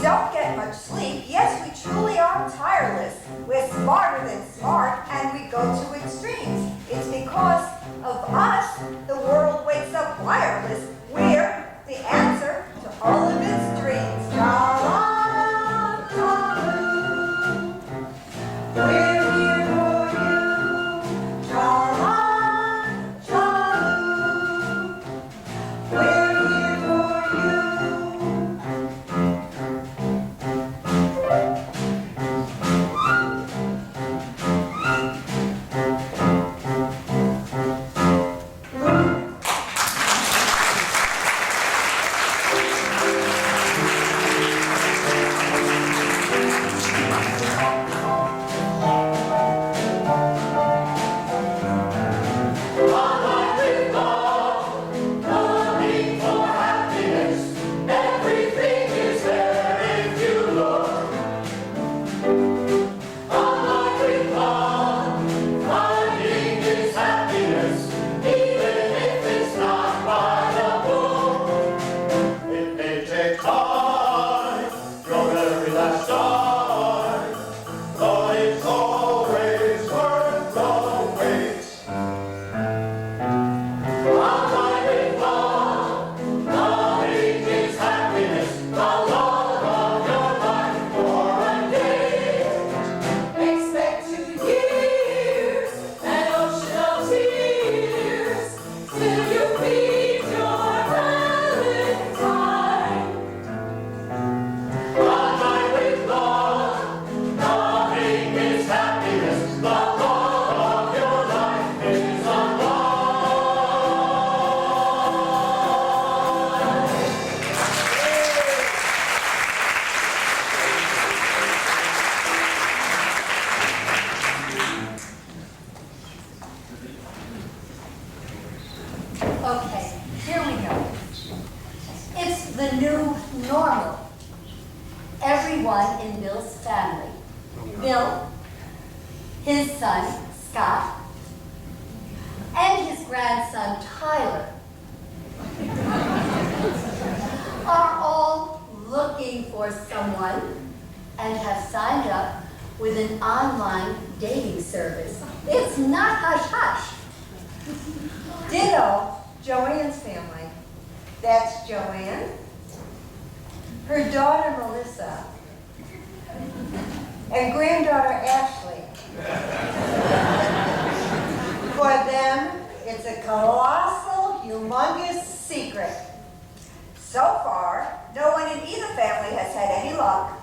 don't get much sleep. Yes, we truly are tireless. We're smarter than smart, and we go to extremes. It's because of us the world wakes up wireless. We're the answer to all of its dreams. Tra-la-la-loo. We're here for you. Tra-la-la-loo. We're here for you. Okay, here we go. It's the new normal. Everyone in Bill's family, Bill, his son, Scott, and his grandson, Tyler, are all looking for someone and have signed up with an online dating service. It's not hush-hush. Ditto, Joanne's family. That's Joanne, her daughter Melissa, and granddaughter Ashley. For them, it's a colossal, humongous secret. So far, no one in either family has had any luck.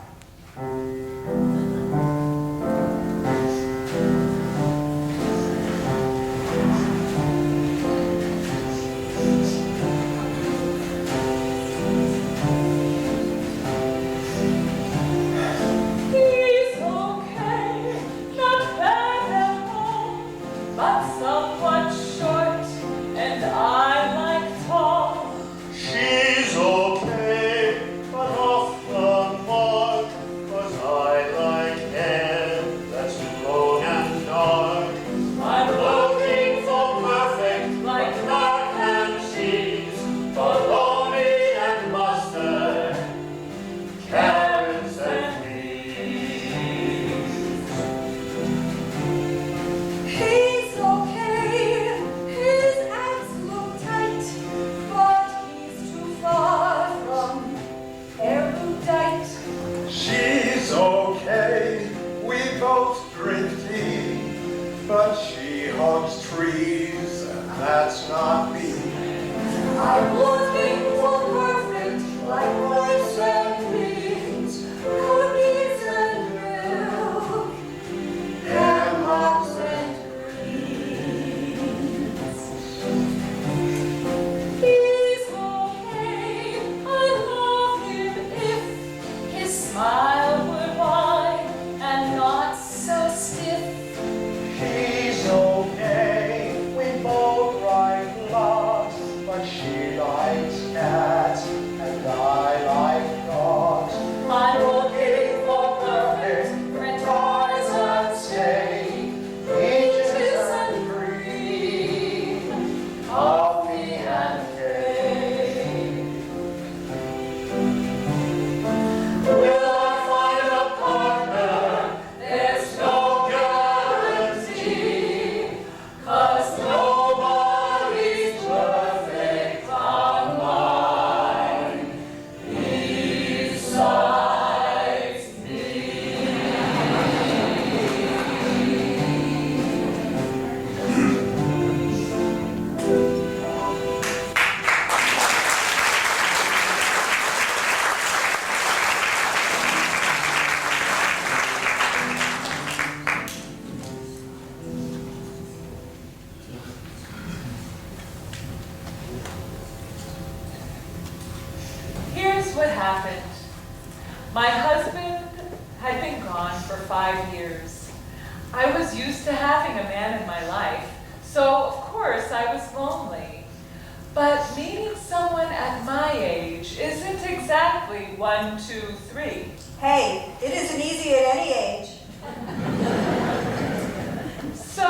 She's okay, but off the mark. She likes My husband had been gone for 5 years. I was used to having a man in my life, so of course I was lonely. But meeting someone at my age isn't exactly 1, 2, 3. Hey, it isn't easy at any age. So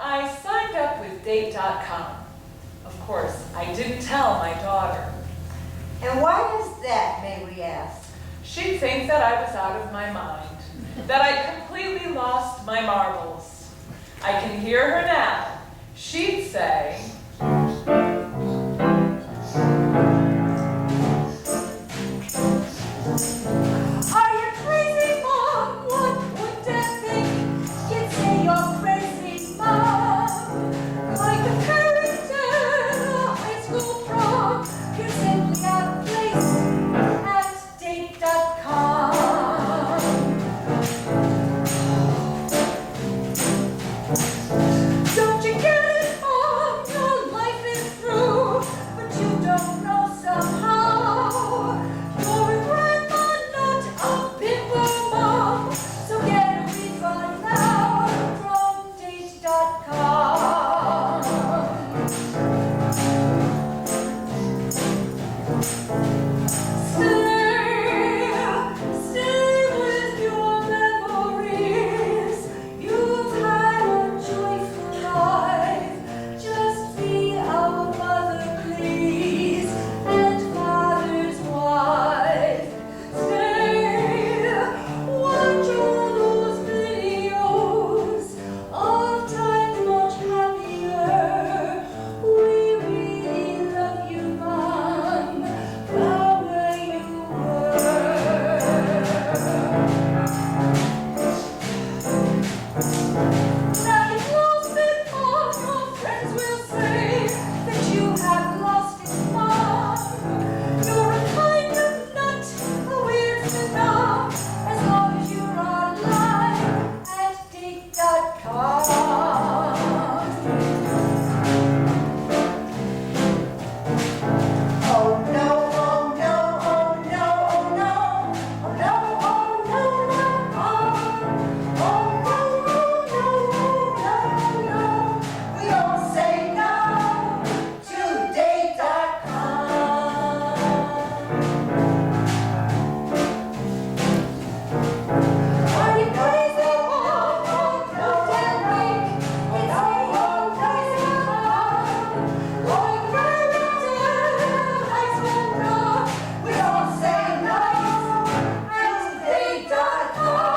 I signed up with Date.com. Of course, I didn't tell my daughter. And why is that, may we ask? She'd think that I was out of my mind, that I'd completely lost my marbles. I can hear her now. She'd say, Are you crazy, Mom? What would Dad think? You'd say you're crazy, Mom. Like a character in a high school prom, you're simply out of place at Date.com. Don't you get it, Mom? Your life is through, but you don't know somehow. You're a grandma, not a bimbo mom. So get a refund now from Date.com. Stay with your memories. You've had a joyful life. Just be our mother, please, and father's wife. Stay, watch all those videos of times much happier. We really love you, Mom, from where you were. Now you've lost it, Mom. Your friends will say that you have lost it, Mom. You're a kind of nut, a weird phenom, as long as you're online at Date.com. Oh no, oh no, oh no, oh no, oh no, oh no, no, oh no, oh no, no, we all say no to Date.com. Are you crazy, Mom? Oh no, Dad, it's me, oh crazy, Mom. Going character, high school prom, we all say no at Date.com.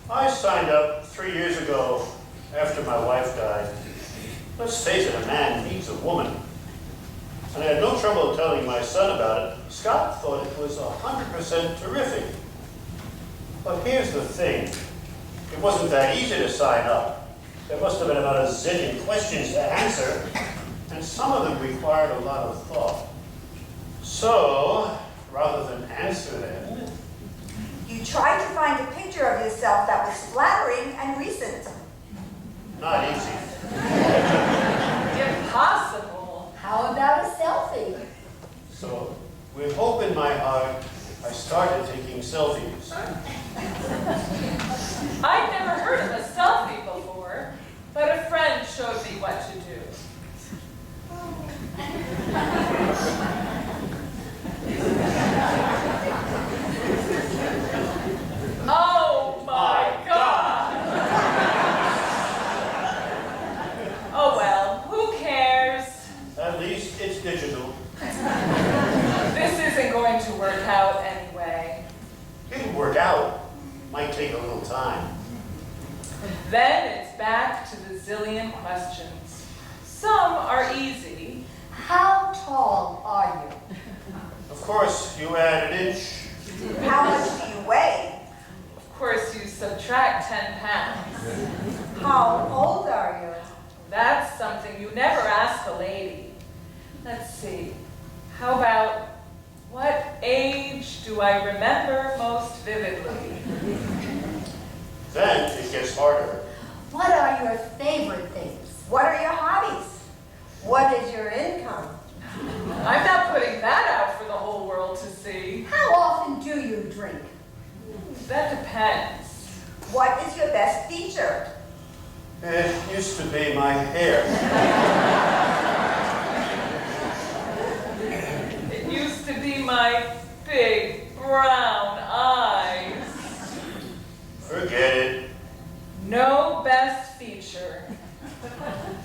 I signed up 3 years ago after my wife died. Let's face it, a man needs a woman. And I had no trouble telling my son about it. Scott thought it was 100% terrific. But here's the thing. It wasn't that easy to sign up. There must have been about a zillion questions to answer, and some of them required a lot of thought. So, rather than answer them, You tried to find a picture of yourself that was flattering and recent. not easy. impossible. How about a selfie? So, with hope in my heart, I started taking selfies. I'd never heard of a selfie before, but a friend showed me what to do. Oh my God! Oh well, who cares? At least it's digital. This isn't going to work out anyway. It'll work out. Might take a little time. Then it's back to the zillion questions. Some are easy. How tall are you? Of course, you add an inch. How much do you weigh? Of course, you subtract 10 pounds. How old are you? That's something you never ask a lady. Let's see. How about, what age do I remember most vividly? Then it gets harder. What are your favorite things? What are your hobbies? What is your income? I'm not putting that out for the whole world to see. How often do you drink? That depends. What is your best feature? It used to be my hair. It used to be my big brown eyes. Forget it. No best feature.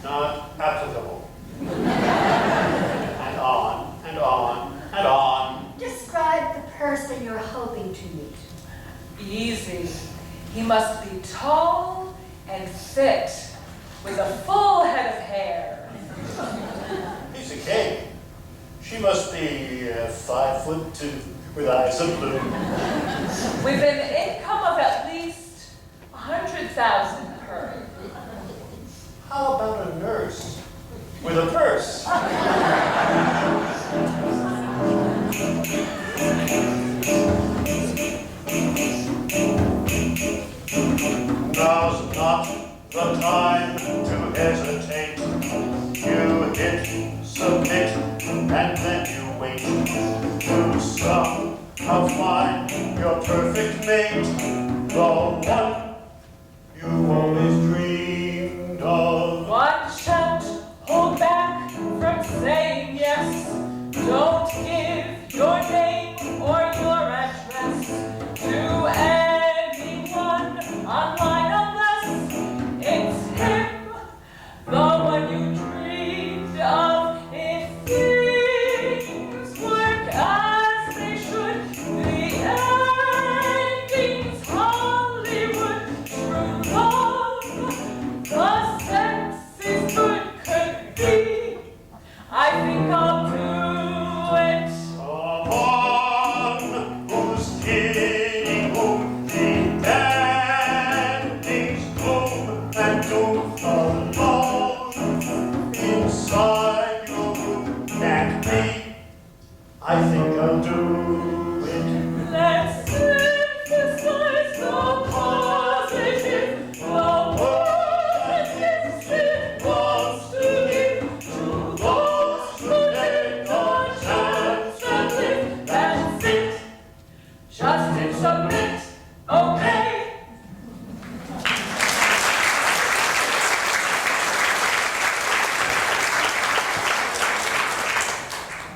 Not applicable. And on, and on, and on. Describe the person you're hoping to meet. Easy. He must be tall and fit, with a full head of hair. Piece of cake. She must be 5'2", with eyes of blue. With an income of at least 100,000 per. How about a nurse with a purse? Now's not the time to hesitate. You hit submit and then you wait to somehow find your perfect mate, the one you always dreamed of. One shan't hold back from saying yes. Don't give your name or your address to anyone online unless it's him, the one you dreamed of. If things work as they should, the ending's Hollywood. True love, the sense is good could be. I think I'll do it. Someone who's kidding whom the ending's gloom and doom alone inside your room can't be. I think I'll do it. Let's synthesize the positive, the positives it wants to give to those who take the chance and live. That's it. Just hit submit. Okay.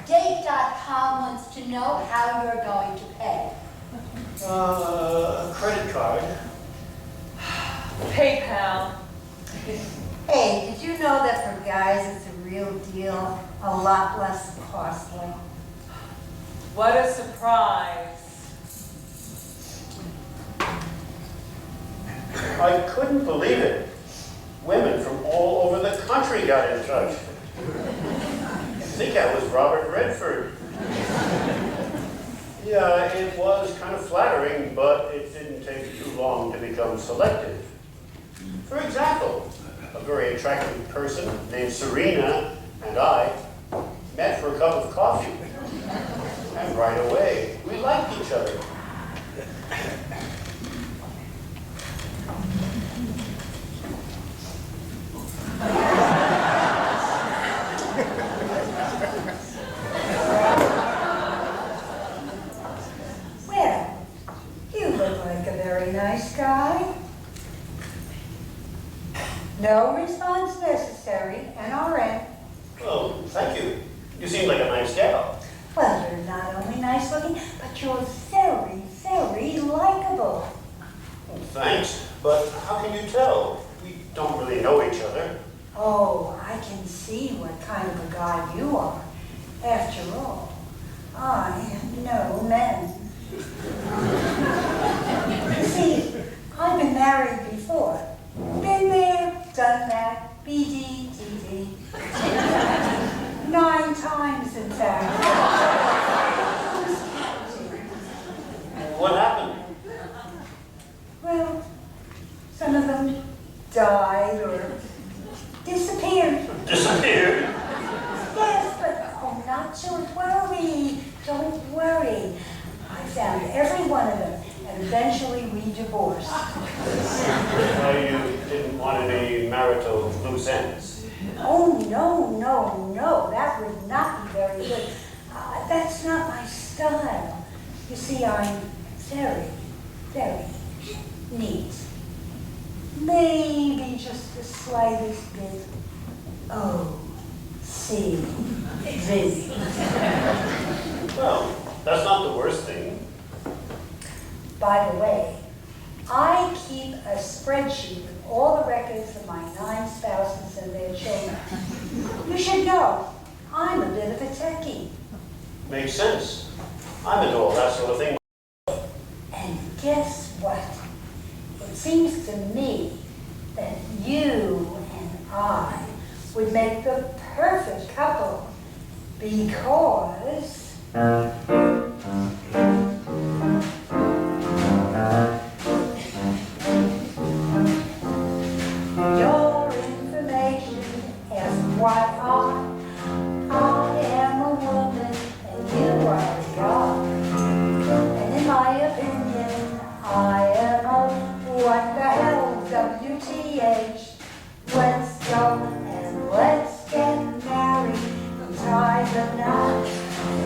Date.com wants to know how you're going to pay. A credit card. PayPal. Hey, did you know that for guys it's a real deal, a lot less costly? What a surprise. I couldn't believe it. Women from all over the country got in touch. I think I was Robert Redford. Yeah, it was kind of flattering, but it didn't take too long to become selective. For example, a very attractive person named Serena and I met for a cup of coffee. And right away, we liked each other. Well, you look like a very nice guy. No response necessary, NRN. Oh, thank you. You seem like a nice gal. Well, you're not only nice looking, but you're very, very likable. Oh, thanks, but how can you tell? We don't really know each other. Oh, I can see what kind of a guy you are. After all, I know men. You see, I've been married before. Been there, done that, BD. 9 times, in fact. What happened? Well, some of them died. down every one of them, and eventually we divorced. Well, you didn't want any marital loose ends. Oh, no, that would not be very good. That's not my style. You see, I'm very, very neat. Maybe just the slightest bit OCD. Well, that's not the worst thing. By the way, I keep a spreadsheet with all the records of my 9 spouses and their children. You should know, I'm a bit of a techie. Makes sense. I'm into all that sort of thing. And guess what? It seems to me that you and I would make the perfect couple because your information is what I am a woman and you are a guy. And in my opinion, I am a what the hell WTH. Let's go and let's get married and tie the knot.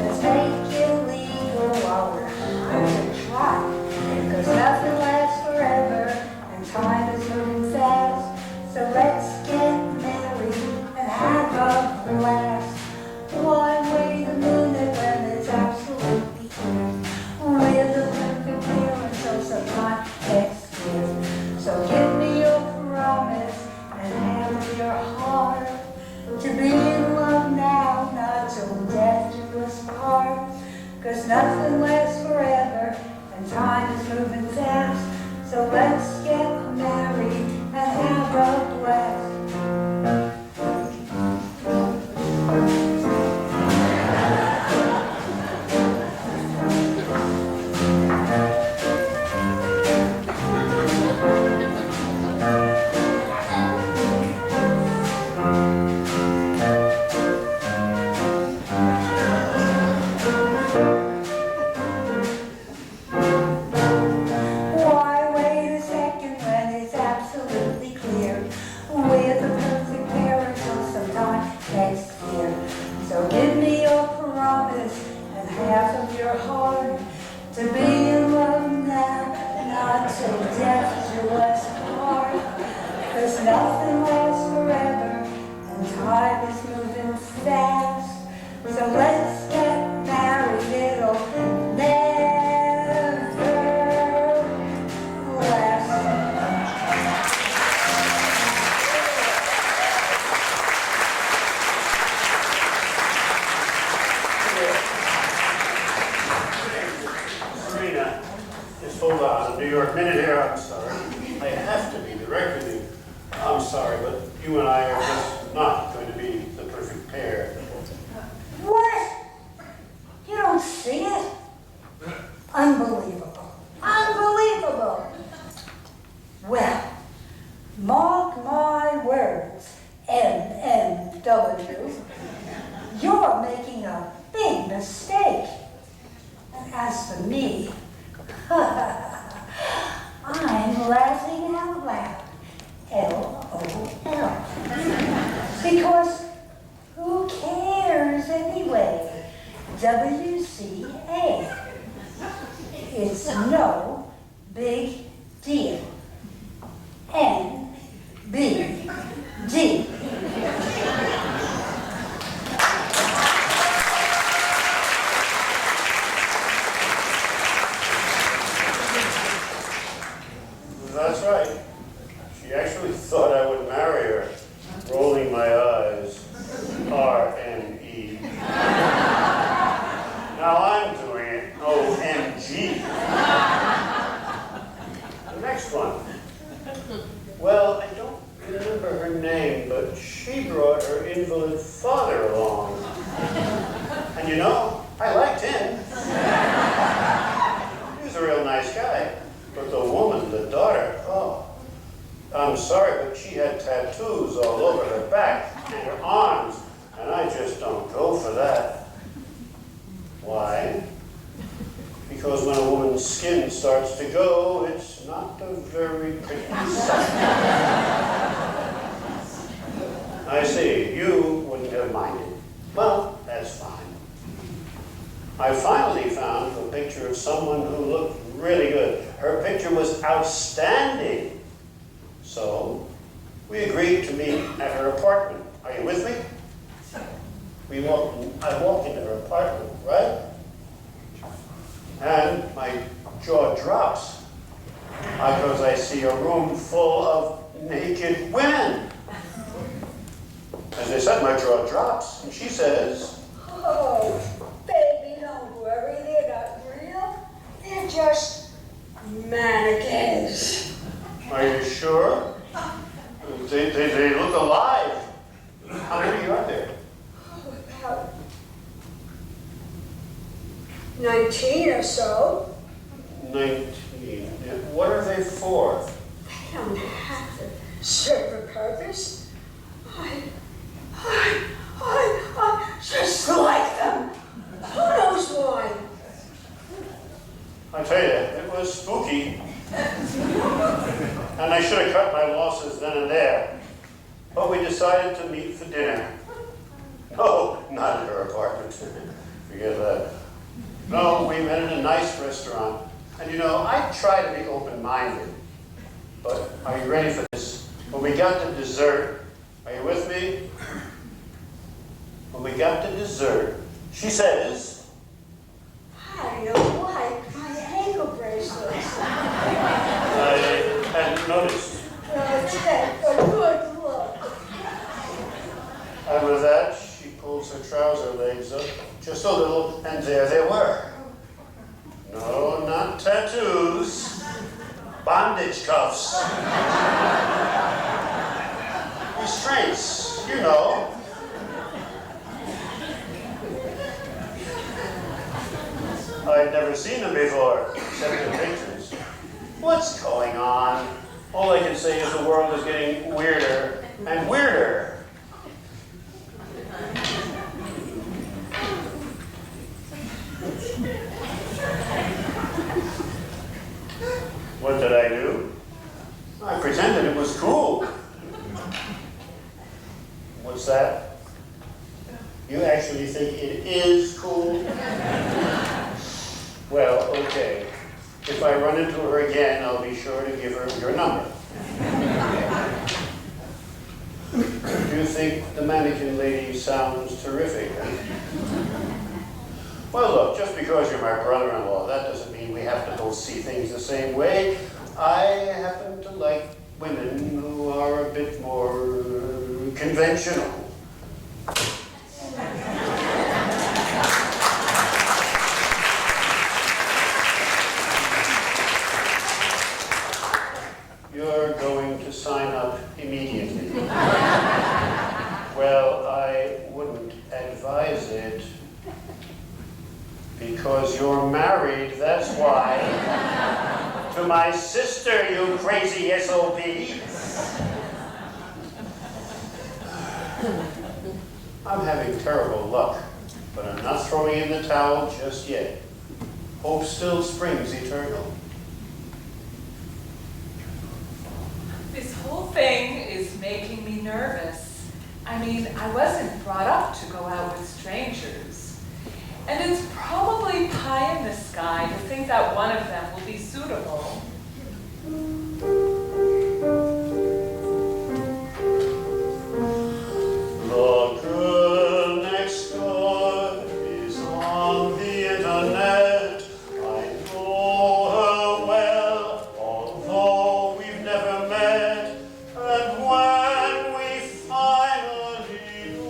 Let's make it legal while we're hard to try. Because nothing lasts forever and time is moving fast. So let's get married and have a blast. Why wait a minute when it's absolutely clear? We're the perfect pair until sometime next year. So give me your promise and hand me your heart to be in love now, not till death do us part. 'Cause nothing lasts forever and time is moving fast. So let's get married and have a blast. Why wait a second when it's absolutely clear? We're the perfect pair until sometime next year. So give me your promise and half of your heart to be in love now, not till death do us part. 'Cause nothing lasts forever and time is moving fast. So let's get married, it'll never last. Serena, just hold on. New York minute here, I'm sorry. I have to be direct with you. I'm sorry, but you and I are just not going to be the perfect pair. What? You don't see it? Unbelievable. Unbelievable. Well, mark my words, MMW. You're making a big mistake. And as for me, I'm laughing out loud. LOL. Because who cares anyway? WCA. It's no big deal. NBD. That's right. She actually thought I would marry her, rolling my eyes. RNE. Now I'm doing it. OMG. The next one. Well, I don't remember her name, but she brought her invalid father along. And you know, I liked him. He was a real nice guy. But the woman, the daughter, oh. I'm sorry, but she had tattoos all over her back and her arms, and I just don't go for that. Why? because when a woman's skin starts to go, it's not a very pretty sight. I see, you wouldn't have minded. Well, that's fine. I finally found a picture of someone who looked really good. Her picture was outstanding. So, we agreed to meet at her apartment. Are you with me? I walked into her apartment, right? And my jaw drops because I see a room full of naked women. As I said, my jaw drops, and she says, Oh, baby, don't worry, they're not real. They're just mannequins. "Are you sure? They look alive. How many are there?" About 19 or so. 19. What are they for? They don't have to serve a purpose. I just like them. Who knows why? I tell you, it was spooky. And I should have cut my losses then and there. But we decided to meet for dinner. No, not at her apartment. Forget that. No, we met in a nice restaurant. And you know, I try to be open-minded. But are you ready for this? When we got to dessert, are you with me? When we got to dessert, she says, I don't like my ankle bracelets. I hadn't noticed. That's a good look. And with that, she pulls her trouser legs up just a little, and there they were. No, not tattoos. Bondage cuffs. Restraints, you know. I'd never seen them before, except in pictures. What's going on? All I can say is the world is getting weirder and weirder. What did I do? I pretended it was cool. What's that? You actually think it is cool? Well, okay. If I run into her again, I'll be sure to give her your number. Do you think the mannequin lady sounds terrific? Well, look, just because you're my brother-in-law, that doesn't mean we have to both see things the same way. I happen to like women who are a bit more conventional. You're going to sign up immediately. Well, I wouldn't advise it. Because you're married, that's why. To my sister, you crazy SOB. I'm having terrible luck, but I'm not throwing in the towel just yet. Hope still springs eternal. This whole thing is making me nervous. I mean, I wasn't brought up to go out with strangers. And it's probably pie in the sky to think that one of them will be suitable. The girl next door is on the internet. I know her well, although we've never met. And when we finally do,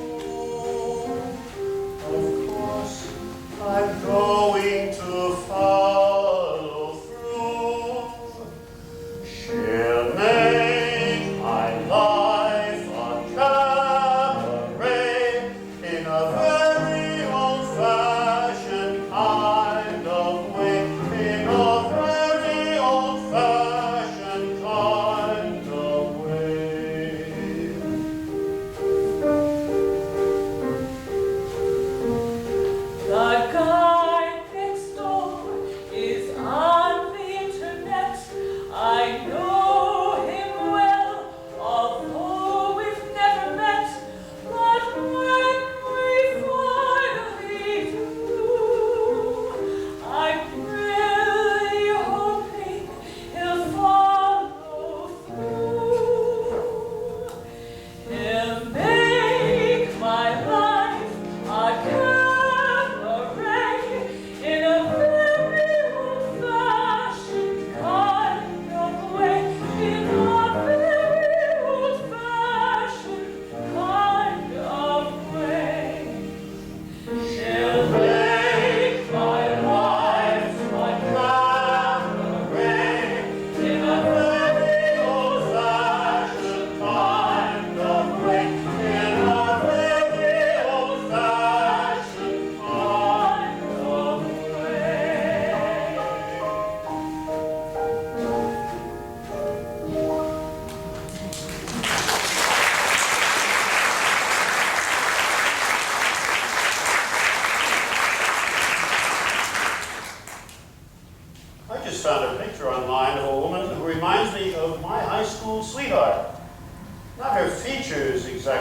of course, I'm going to follow through.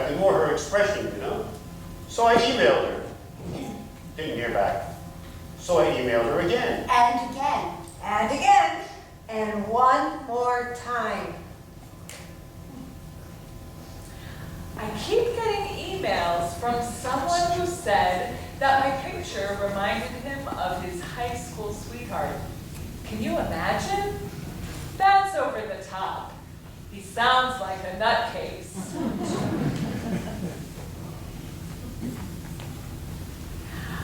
exactly more her expression, you know. So I emailed her. Didn't hear back. So I emailed her again. And again. And again. And one more time. I keep getting emails from someone who said that my picture reminded him of his high school sweetheart. Can you imagine? That's over the top. He sounds like a nutcase.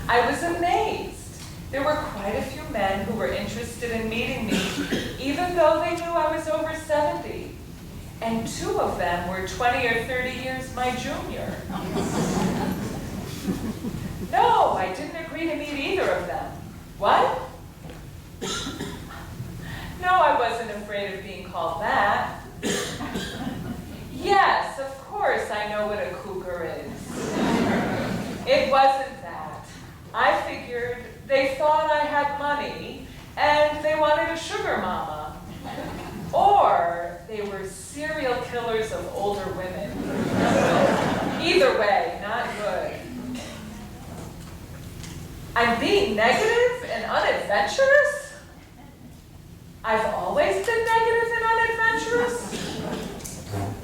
I was amazed. There were quite a few men who were interested in meeting me, even though they knew I was over 70. And 2 of them were 20 or 30 years my junior. No, I didn't agree to meet either of them. What? No, I wasn't afraid of being called that. Yes, of course I know what a cougar is. It wasn't that. I figured they thought I had money and they wanted a sugar mama. Or they were serial killers of older women. Either way, not good. I'm being negative and unadventurous? I've always been negative and unadventurous?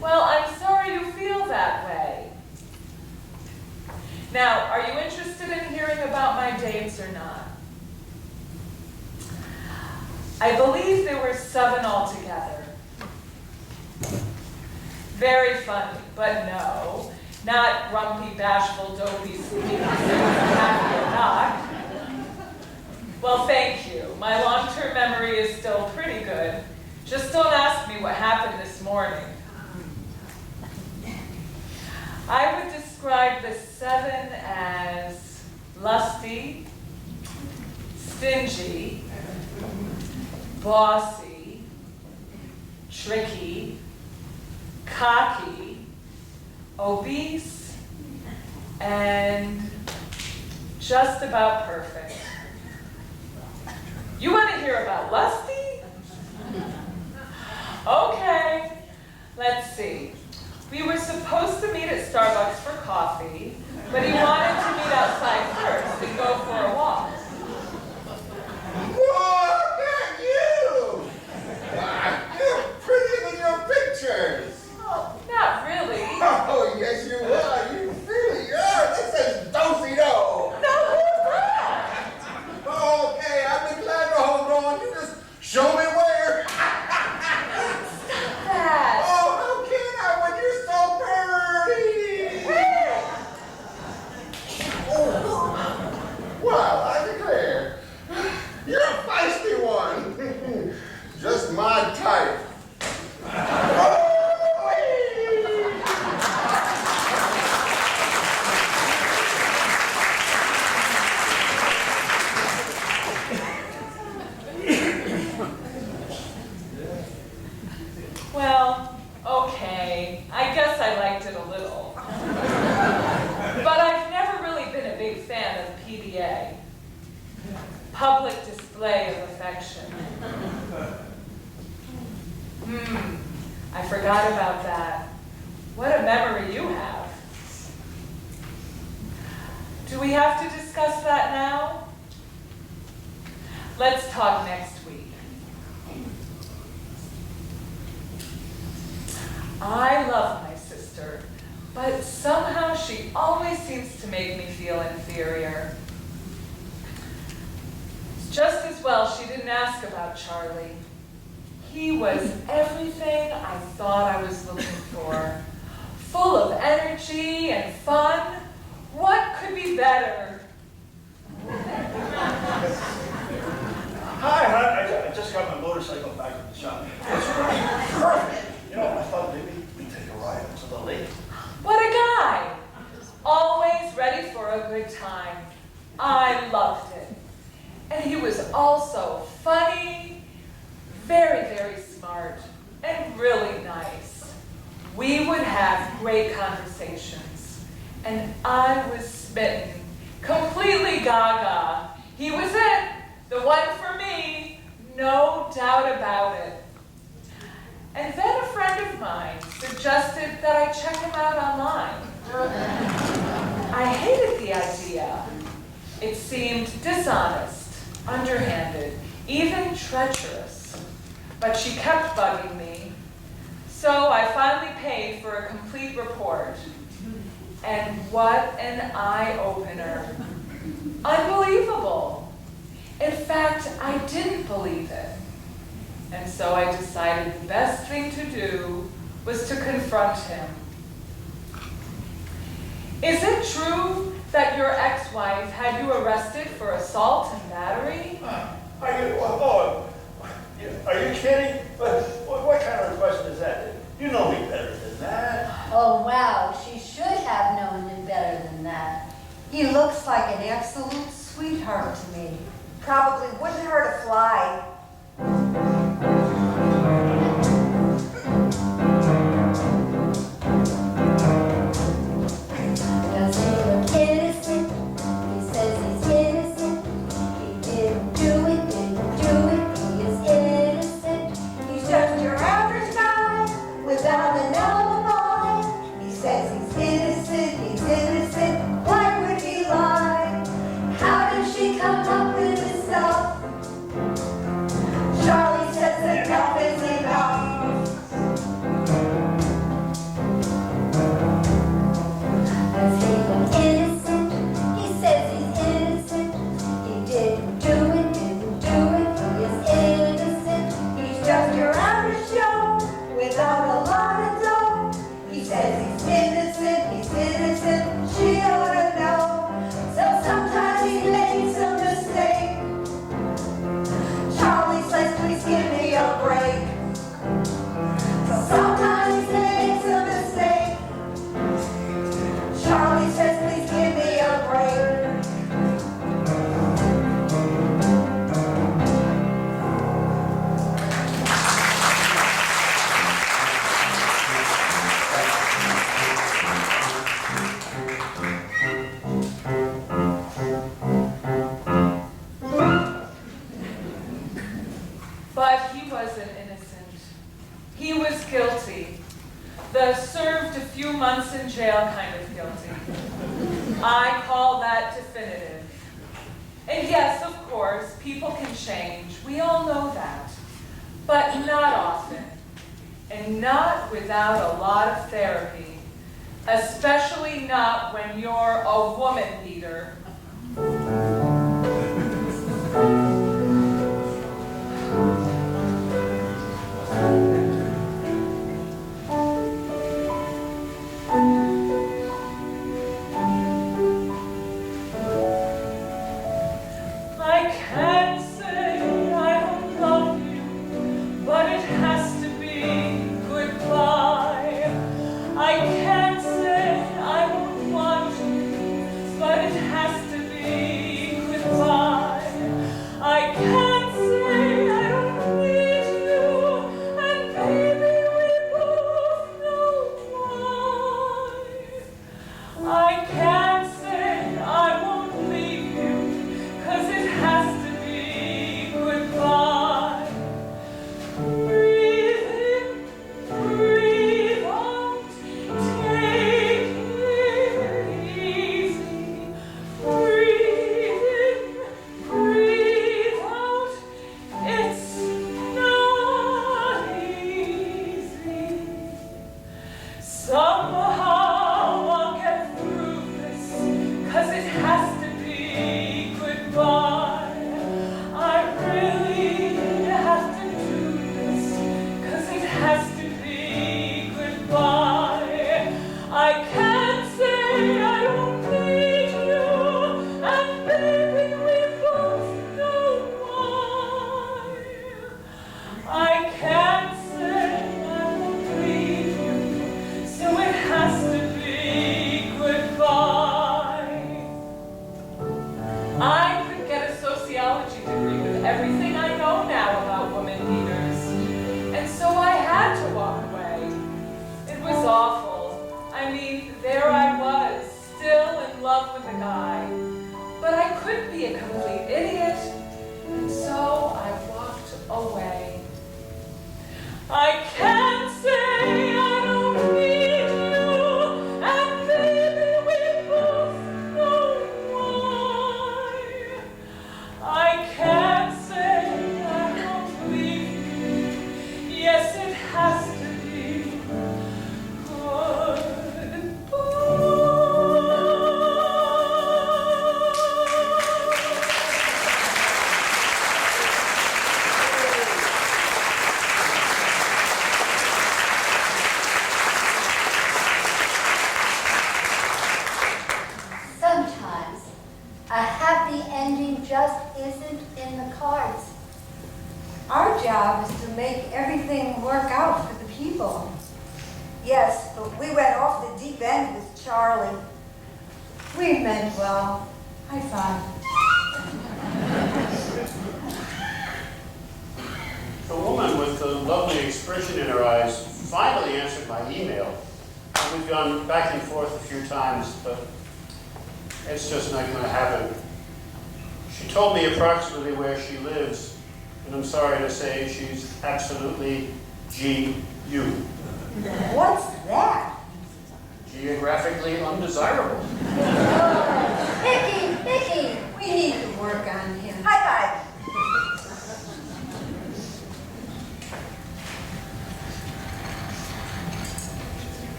Well, I'm sorry you feel that way. Now, are you interested in hearing about my dates or not? I believe there were 7 altogether. Very funny, but no, not grumpy, bashful, dopey, sleepy, happy or not. Well, thank you. My long-term memory is still pretty good. Just don't ask me what happened this morning. I would describe the 7 as lusty, stingy, bossy, tricky, cocky, obese, and just about perfect. You want to hear about lusty? Okay, let's see. We were supposed to meet at Starbucks for coffee, but he wanted to meet outside first and go for a walk. Whoa, not you! You're prettier than your pictures. Oh, not really. Oh, yes, you are. You really are. This is do-si-do. No, who's that? Okay, I've been glad to hold on. You just show me where. Stop that. Oh, how can I when you're so pretty? Oh, well, I declare. You're a feisty one. Just my type. Well, okay, I guess I liked it a little. But I've never really been a big fan of PDA. Public display of affection. I forgot about that. What a memory you have. Do we have to discuss that now? Let's talk next week. I love my sister, but somehow she always seems to make me feel inferior. Just as well she didn't ask about Charlie. He was everything I thought I was looking for. Full of energy and fun. What could be better? Hi, hon. I just got my motorcycle back from the shop. It's perfect. You know, I thought maybe we'd take a ride up to the lake. What a guy! Always ready for a good time. I loved it. And he was also funny, very, very smart, and really nice. We would have great conversations. And I was smitten, completely gaga. He was it, the one for me, no doubt about it. And then a friend of mine suggested that I check him out online. I hated the idea. It seemed dishonest, underhanded, even treacherous. But she kept bugging me. So I finally paid for a complete report. And what an eye-opener. Unbelievable. In fact, I didn't believe it. And so I decided the best thing to do was to confront him. Is it true that your ex-wife had you arrested for assault and battery? Are you kidding? What kind of question is that? You know me better than that. Oh, wow, she should have known him better than that. He looks like an absolute sweetheart to me. Probably wouldn't hurt a fly. Does he look innocent? He says he's innocent. He didn't do it, didn't do it. He is innocent. He's just your average guy without an alibi. He says he's innocent, he's innocent. Why would he lie? How did she come up with this stuff? Charlie says enough is enough. Does he look innocent? He says he's innocent. He didn't do it, didn't do it. He is innocent. He's just your average Joe without a lot of dough. He says he's innocent, she ought to know. So sometimes he makes a mistake. Charlie says, please give me a break. So sometimes he makes a mistake. Charlie says, please give me a break. But he wasn't innocent. He was guilty. The served a few months in jail kind of guilty. I call that definitive. And yes, of course, people can change. We all know that. But not often. And not without a lot of therapy. Especially not when you're a woman beater. I can't say I don't love you, but it has to be goodbye. I can't say I won't want you, but it has to be goodbye. I can't say I don't need you, and baby we both know why. I can't say I won't leave you, 'cause it has to be goodbye. Breathe in, breathe out, take it easy. Breathe in, breathe out, it's not easy. Somehow I'll get through this. job is to make everything work out for the people. Yes, but we went off the deep end with Charlie. We meant well. High five. The woman with the lovely expression in her eyes finally answered my email. And we've gone back and forth a few times, but it's just not going to happen. She told me approximately where she lives, and I'm sorry to say she's absolutely G.U. What's that? Geographically undesirable. Nicky, we need to work on him. High five.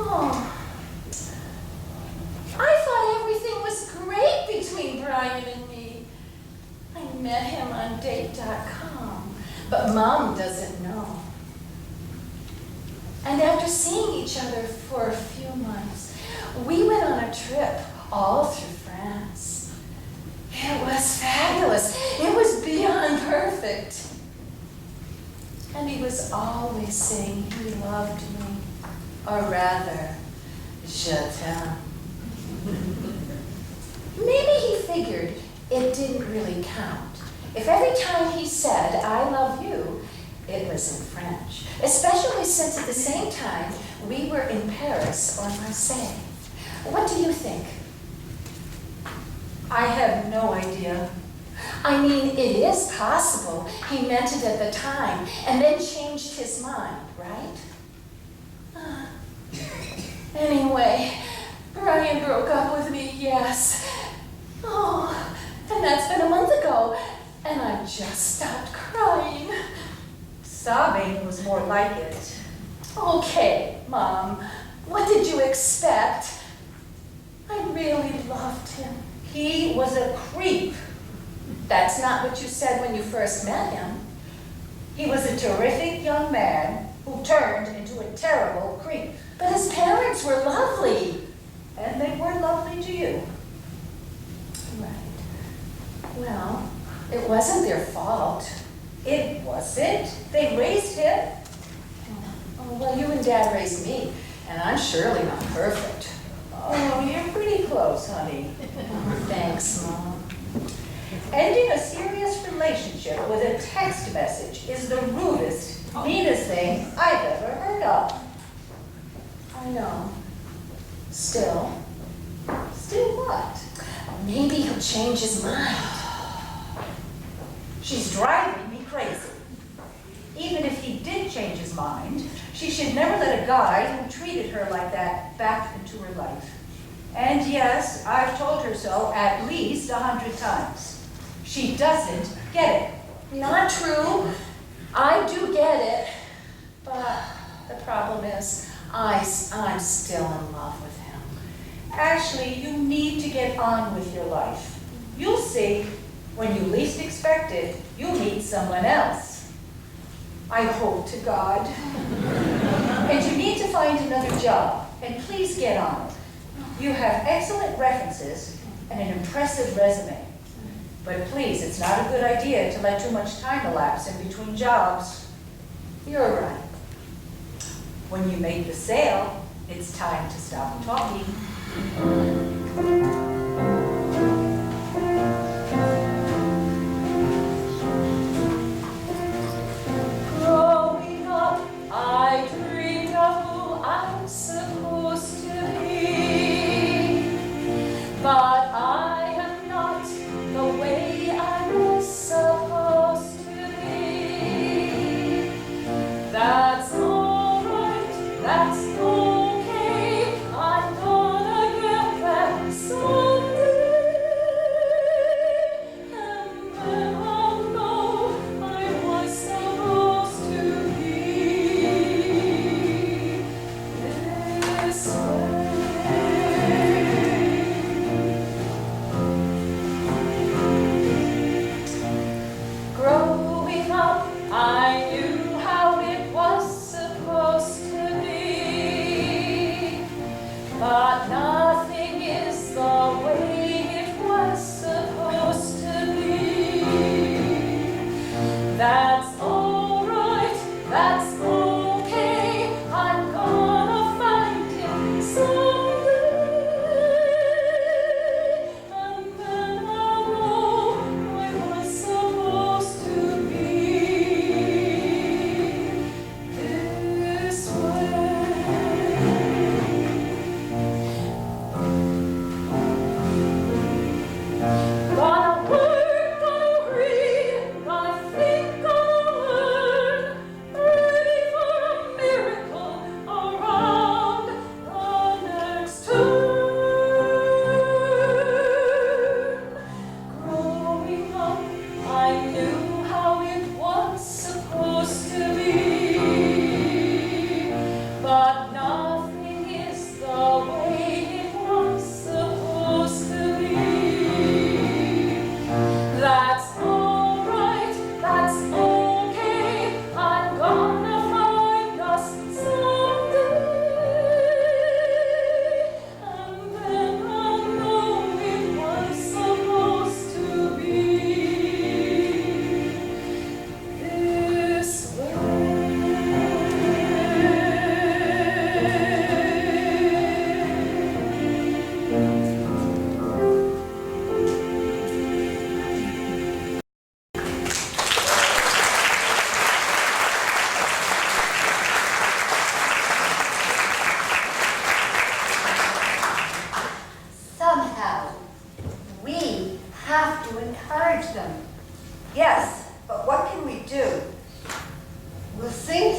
Oh, I thought everything was great between Brian and me. I met him on date.com, but Mom doesn't know. And after seeing each other for a few months, we went on a trip all through France. It was fabulous. It was beyond perfect. And he was always saying he loved me. Or rather, je t'aime. Maybe he figured it didn't really count. If every time he said, I love you, it was in French. Especially since at the same time, we were in Paris or Marseille. What do you think? I have no idea. I mean, it is possible he meant it at the time and then changed his mind, right? Anyway, Brian broke up with me, yes. Oh, and that's been a month ago, and I just stopped crying. Sobbing was more like it. Okay, Mom, what did you expect? I really loved him. He was a creep. That's not what you said when you first met him. He was a terrific young man who turned into a terrible creep. But his parents were lovely. And they were lovely to you. Right. Well, it wasn't their fault. It wasn't. They raised him. Oh, well, you and Dad raised me, and I'm surely not perfect. Oh, you're pretty close, honey. Thanks, Mom. Ending a serious relationship with a text message is the rudest, meanest thing I've ever heard of. I know. Still, Still what? maybe he'll change his mind. She's driving me crazy. Even if he did change his mind, she should never let a guy who treated her like that back into her life. And yes, I've told her so at least 100 times. She doesn't get it. Not true. I do get it. But the problem is, I'm still in love with him. Ashley, you need to get on with your life. You'll see, when you least expect it, you'll meet someone else. I hope to God. And you need to find another job, and please get on it. You have excellent references and an impressive resume. But please, it's not a good idea to let too much time elapse in between jobs. You're right. When you make the sale, it's time to stop talking. Growing up, I dreamed of who I'm supposed to be. But I am not the way I was supposed to be. That's all right, that's okay. I'm gonna get back someday. And then I'll know I was supposed to be this way. Growing up, I knew how it was supposed to be.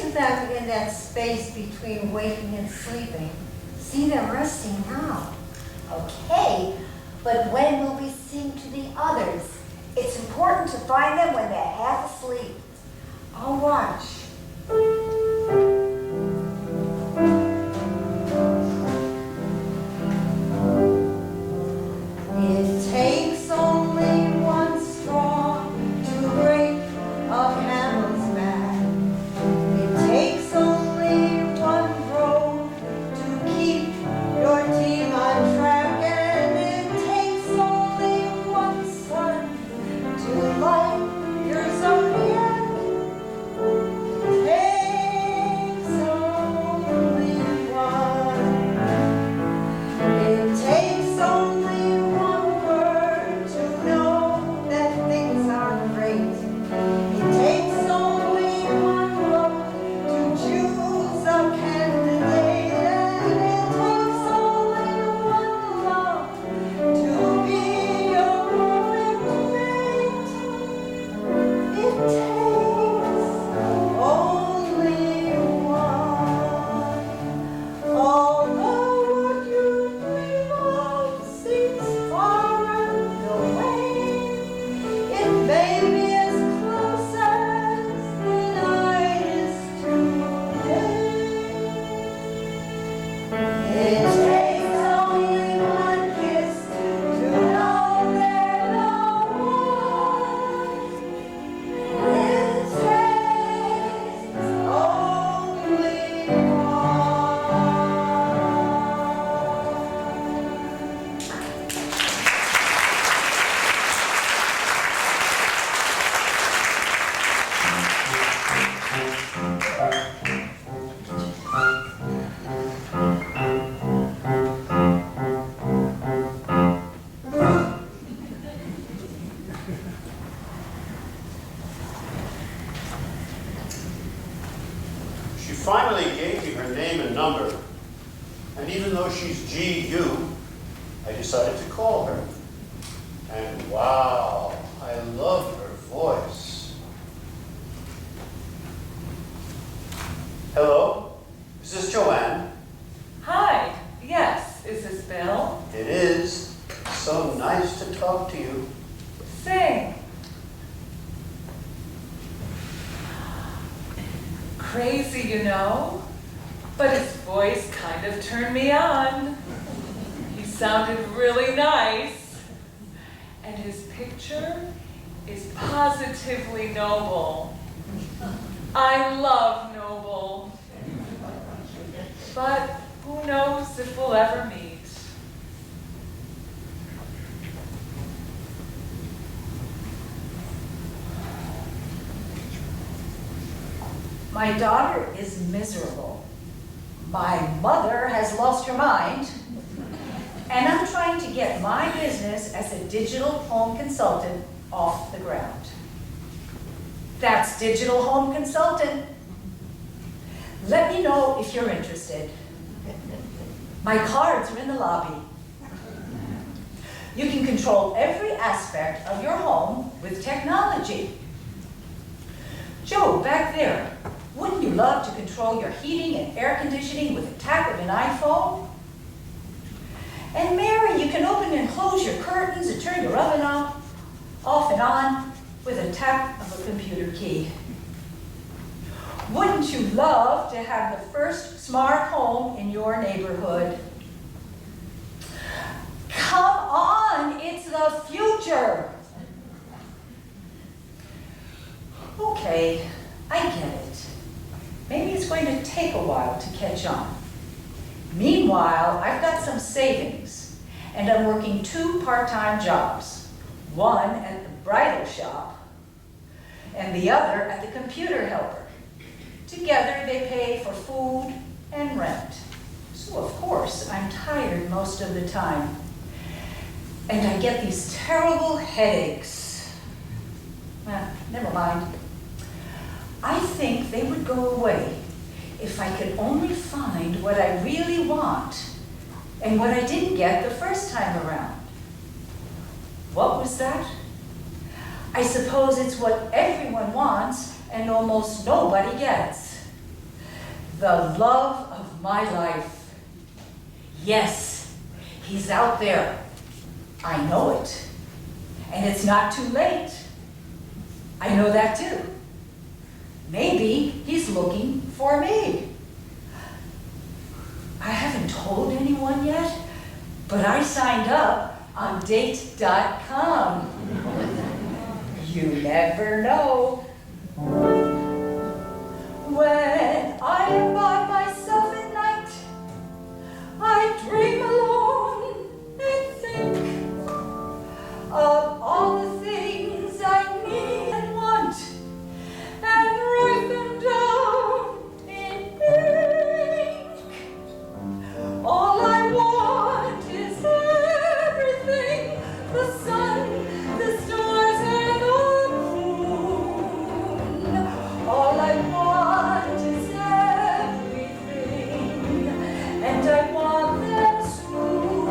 Raise them in that space between waking and sleeping. See them resting now. Okay, but when will we sing to the others? It's important to find them when they're half asleep. I'll watch. It takes only one straw to break a camel's back. It takes only one road to keep your team on track. And it takes only one sun to light your zodiac. It takes only one. It takes only one word to know that things are great. It takes only one look to choose a candidate. And it takes only one love to be your perfect mate. It takes only one. Although what you dream of seems far and away, it may be as close as the night is today. It takes only one kiss to know they're the one. It takes only one. She finally gave me her name and number, and even though she's GU, I decided to call her. And wow, I love her voice. Hello, is this Joanne? Hi, yes, is this Bill? It is. So nice to talk to you. Sing. Crazy, you know, but his voice kind of turned me on. He sounded really nice, and his picture is positively noble. I love noble, but who knows if we'll ever meet. My daughter is miserable. My mother has lost her mind. And I'm trying to get my business as a digital home consultant off the ground. That's Digital Home Consultant. Let me know if you're interested. My cards are in the lobby. You can control every aspect of your home with technology. Joe, back there, wouldn't you love to control your heating and air conditioning with a tap of an iPhone? And Mary, you can open and close your curtains and turn your oven off and on with a tap of a computer key. Wouldn't you love to have the first smart home in your neighborhood? Come on, it's the future. Okay, I get it. Maybe it's going to take a while to catch on. Meanwhile, I've got some savings, and I'm working 2 part-time jobs. One at the bridal shop, and the other at the computer helper. Together, they pay for food and rent. So, of course, I'm tired most of the time. And I get these terrible headaches. Never mind. I think they would go away if I could only find what I really want and what I didn't get the first time around. What was that? I suppose it's what everyone wants and almost nobody gets. the love of my life. Yes, he's out there. I know it. And it's not too late. I know that too. Maybe he's looking for me. I haven't told anyone yet, but I signed up on date.com. You never know. When I am by myself at night, I dream alone and think of all the things I need and want, and write them down in ink. All I want is everything, the sun, the stars, and the moon. All I want is everything, and I want them soon.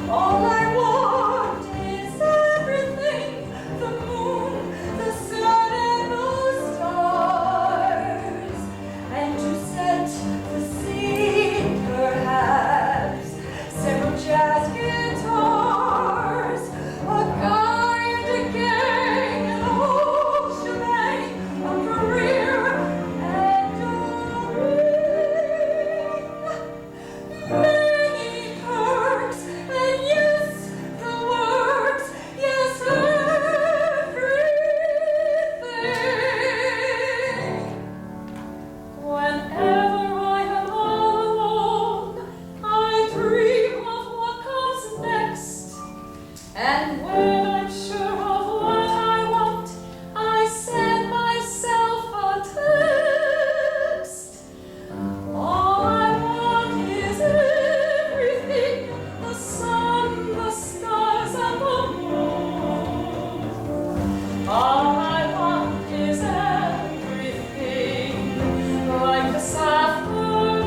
All I want is everything, the moon, the sun, and the stars, and to set the scene, perhaps, several jazz guitars, a guy and a gang, and the whole shebang, a career and a ring. Many perks, and yes, the works, yes, everything. Whenever I am all alone, I dream of what comes next. And when I'm sure of what I want, I send myself a text. All I want is everything, the sun, the stars, and the moon. All I want is everything, like this afternoon.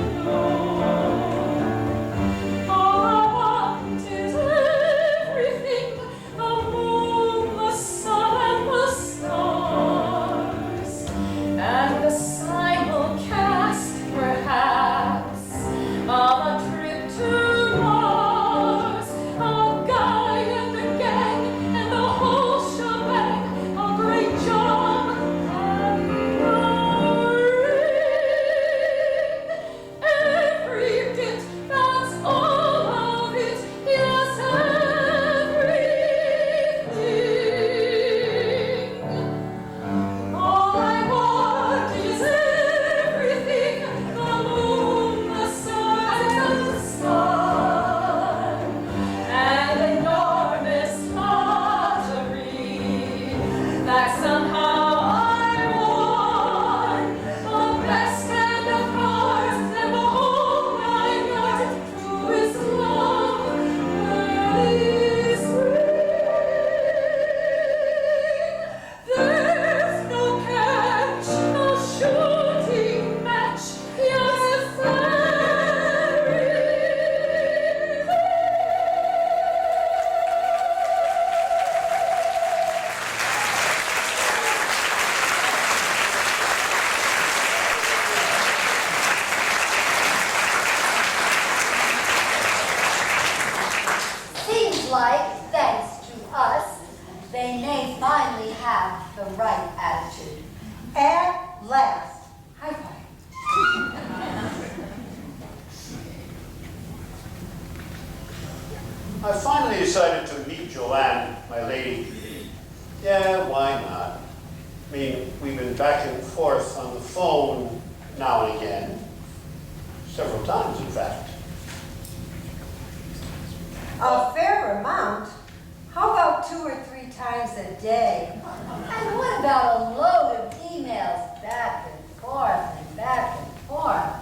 All I want is everything, the moon, the sun, and the stars, and the simulcast, perhaps, of a trip to Mars, a guy and a gang, and the whole shebang, a great job and a ring. Every bit, that's all of it, yes, everything. All I want is everything, the moon, the sun, and the sun, an enormous lottery that somehow I won, the best hand of cards and the whole nine yards, to his love early spring. There's no catch, no shooting match, yes, everything. Seems like, thanks to us, they may finally have the right attitude. At last. High five. I finally decided to meet Joanne, my lady. Yeah, why not? I mean, we've been back and forth on the phone now and again. Several times, in fact. A fair amount. How about 2 or 3 times a day? And what about a load of emails back and forth and back and forth?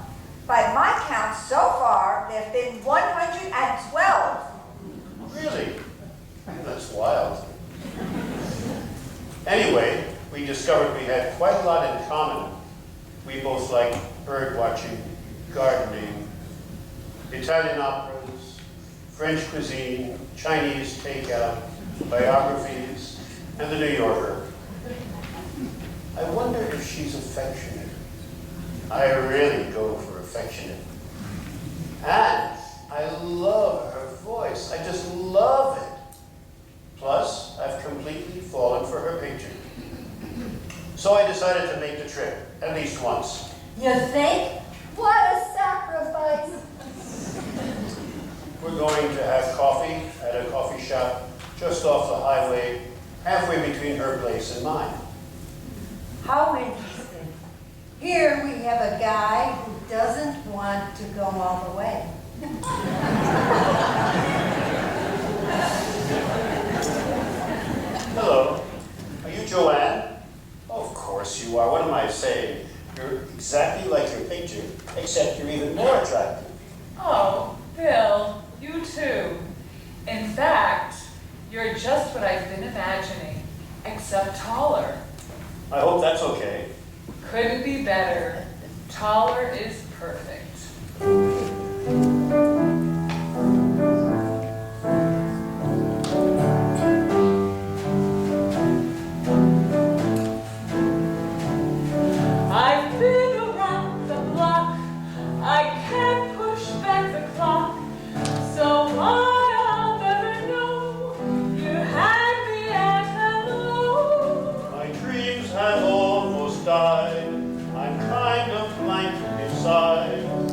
By my count, so far, there have been 112. Really? That's wild. Anyway, we discovered we had quite a lot in common. We both like bird watching, gardening, Italian operas, French cuisine, Chinese takeout, biographies, and the New Yorker. I wonder if she's affectionate. I really go for affectionate. And I love her voice. I just love it. Plus, I've completely fallen for her picture. So I decided to make the trip, at least once. You think? What a sacrifice. We're going to have coffee at a coffee shop just off the highway, halfway between her place and mine. How interesting. Here we have a guy who doesn't want to go all the way. Hello, are you Joanne? Of course you are. What am I saying? You're exactly like your picture, except you're even more attractive. Oh, Bill, you too. In fact, you're just what I've been imagining, except taller. I hope that's okay. Couldn't be better. Taller is perfect. I've been around the block. I can't push back the clock. So I'll never know you had me at hello. My dreams have almost died. I'm kind of blank inside.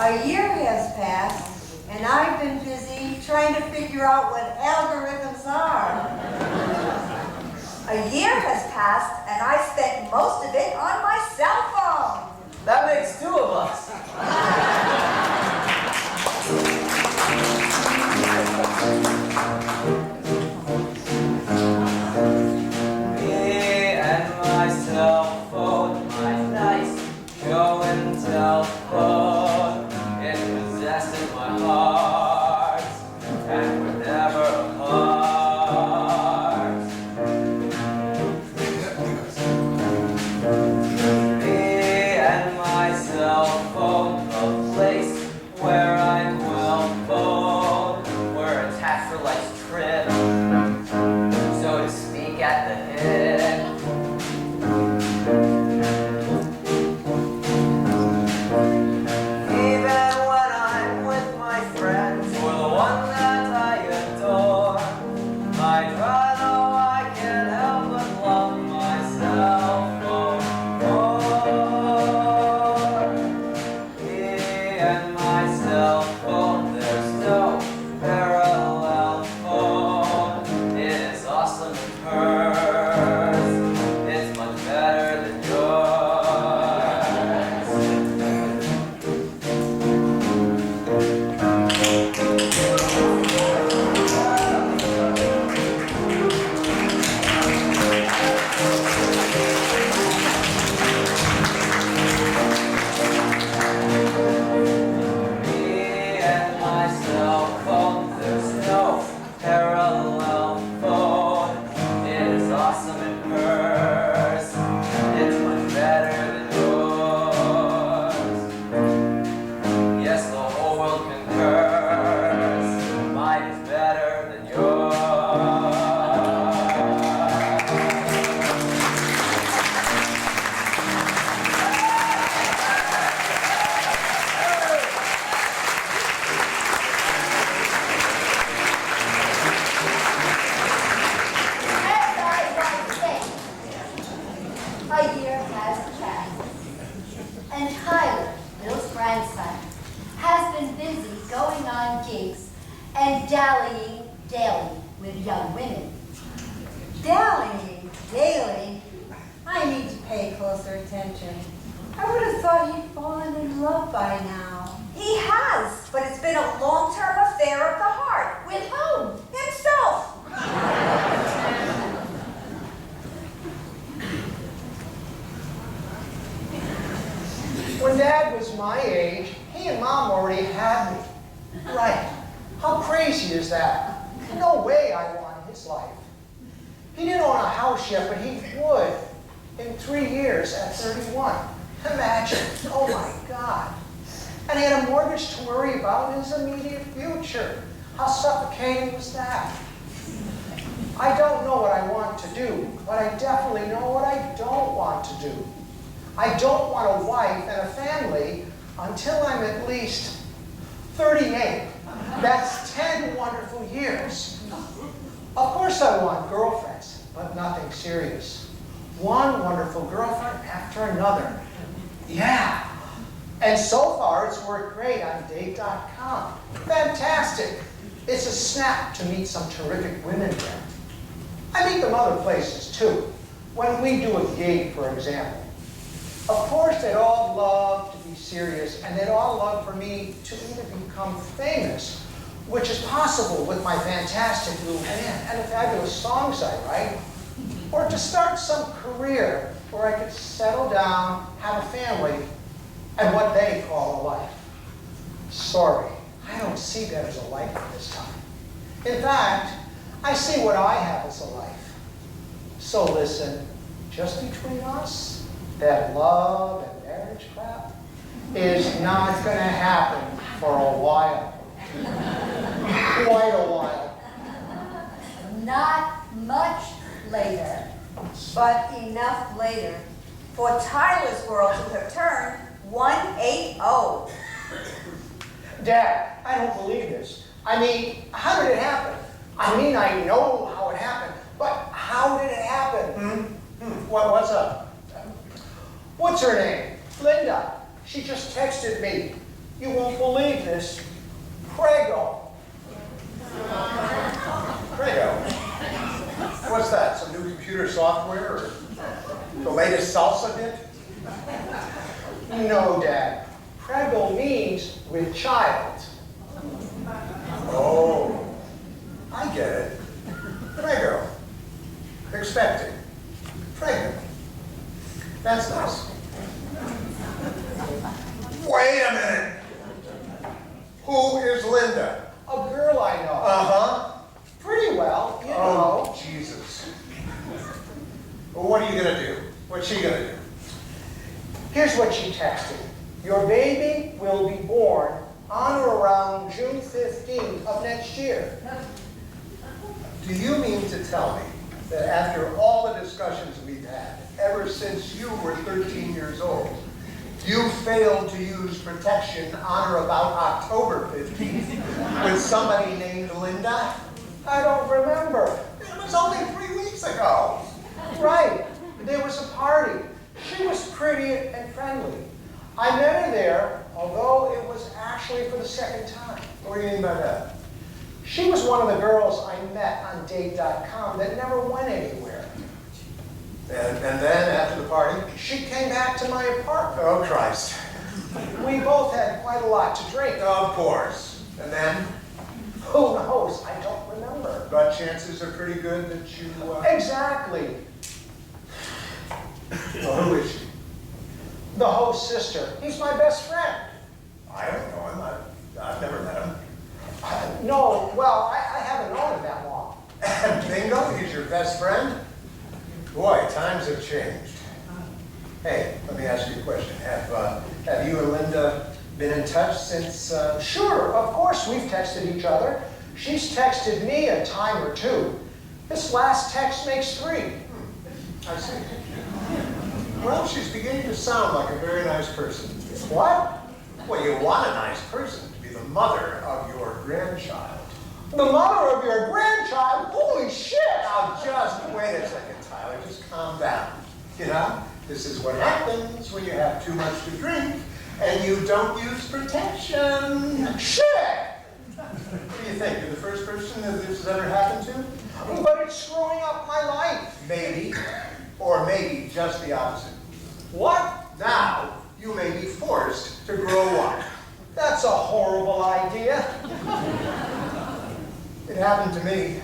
A year has passed, and I've been busy trying to figure out what algorithms are. A year has passed, and I spent most of it on my cell phone. That makes two of us. Me and my cell phone, my nice show and tell phone. It possesses my heart, and we're never apart. Me and my cell phone, a place where I'm well phone. We're attached for life's trip, so to speak, at the hip. Even when I'm with my friends or the one that I adore, I'd rather I can't help but love myself more. Me and my cell phone, there's no parallel phone. It is awesome and hers. It's much better than yours. Me and my cell phone, there's no parallel phone. It is awesome and hers. It's much better than yours. Yes, the whole world concurs. Mine is better than yours. As I was saying, a year has passed, and Tyler, Bill's grandson, has been busy going on gigs and dallying daily with young women. Dallying, daily. I need to pay closer attention. I would have thought he'd fallen in love by now. He has, but it's been a long-term affair of the heart. With whom? Himself. When Dad was my age, he and Mom already had me. Right. How crazy is that? No way I want his life. He didn't own a house yet, but he would in 3 years at 31. Imagine. Oh my God. And he had a mortgage to worry about in his immediate future. How suffocating was that? I don't know what I want to do, but I definitely know what I don't want to do. I don't want a wife and a family until I'm at least 38. That's 10 wonderful years. Of course I want girlfriends, but nothing serious. One wonderful girlfriend after another. Yeah. And so far it's worked great on date.com. Fantastic. It's a snap to meet some terrific women there. I meet them other places too. When we do a gig, for example. Of course, they'd all love to be serious, and they'd all love for me to either become famous, which is possible with my fantastic little band and the fabulous songs I write, or to start some career where I could settle down, have a family, and what they call a life. Sorry, I don't see that as a life at this time. In fact, I see what I have as a life. So listen, just between us, that love and marriage crap is not going to happen for a while. Quite a while. Not much later. But enough later for Tyler's world to have turned 180. Dad, I don't believe this. I mean, how did it happen? I mean, I know how it happened, but how did it happen? What's up? What's her name? Linda. She just texted me. You won't believe this. Prego. Prego. What's that? Some new computer software or the latest salsa bit? No, Dad. Prego means with child. Oh, I get it. Prego. Expecting. Prego. That's nice. Wait a minute. Who is Linda? A girl I know. Uh-huh. Pretty well, you Oh, know. Jesus. Well, what are you going to do? What's she going to do? Here's what she texted. Your baby will be born on or around June 15th of next year. Do you mean to tell me that after all the discussions we've had, ever since you were 13 years old, you failed to use protection on or about October 15th with somebody named Linda? I don't remember. It was only 3 weeks ago. Right. There was a party. She was pretty and friendly. I met her there, although it was actually for the second time. What do you mean by that? She was one of the girls I met on date.com that never went anywhere. And then after the party? She came back to my apartment. Oh, Christ. We both had quite a lot to drink. Of course. And then? Who knows? I don't remember. But chances are pretty good that you... Exactly. Well, who is she? The host's sister. He's my best friend. I don't know him. I've never met him. No, well, I haven't known him that long. And bingo, he's your best friend? Boy, times have changed. Hey, let me ask you a question. Have you and Linda been in touch since... Sure, of course we've texted each other. She's texted me a time or two. This last text makes 3. I see. Well, she's beginning to sound like a very nice person. What? Well, you want a nice person to be the mother of your grandchild. The mother of your grandchild? Holy shit! Now, just wait a second, Tyler. Just calm down. You know, this is what happens when you have too much to drink and you don't use protection. Shit! What do you think? You're the first person that this has ever happened to? But it's screwing up my life. Maybe. Or maybe just the opposite. What? Now, you may be forced to grow up. That's a horrible idea. It happened to me.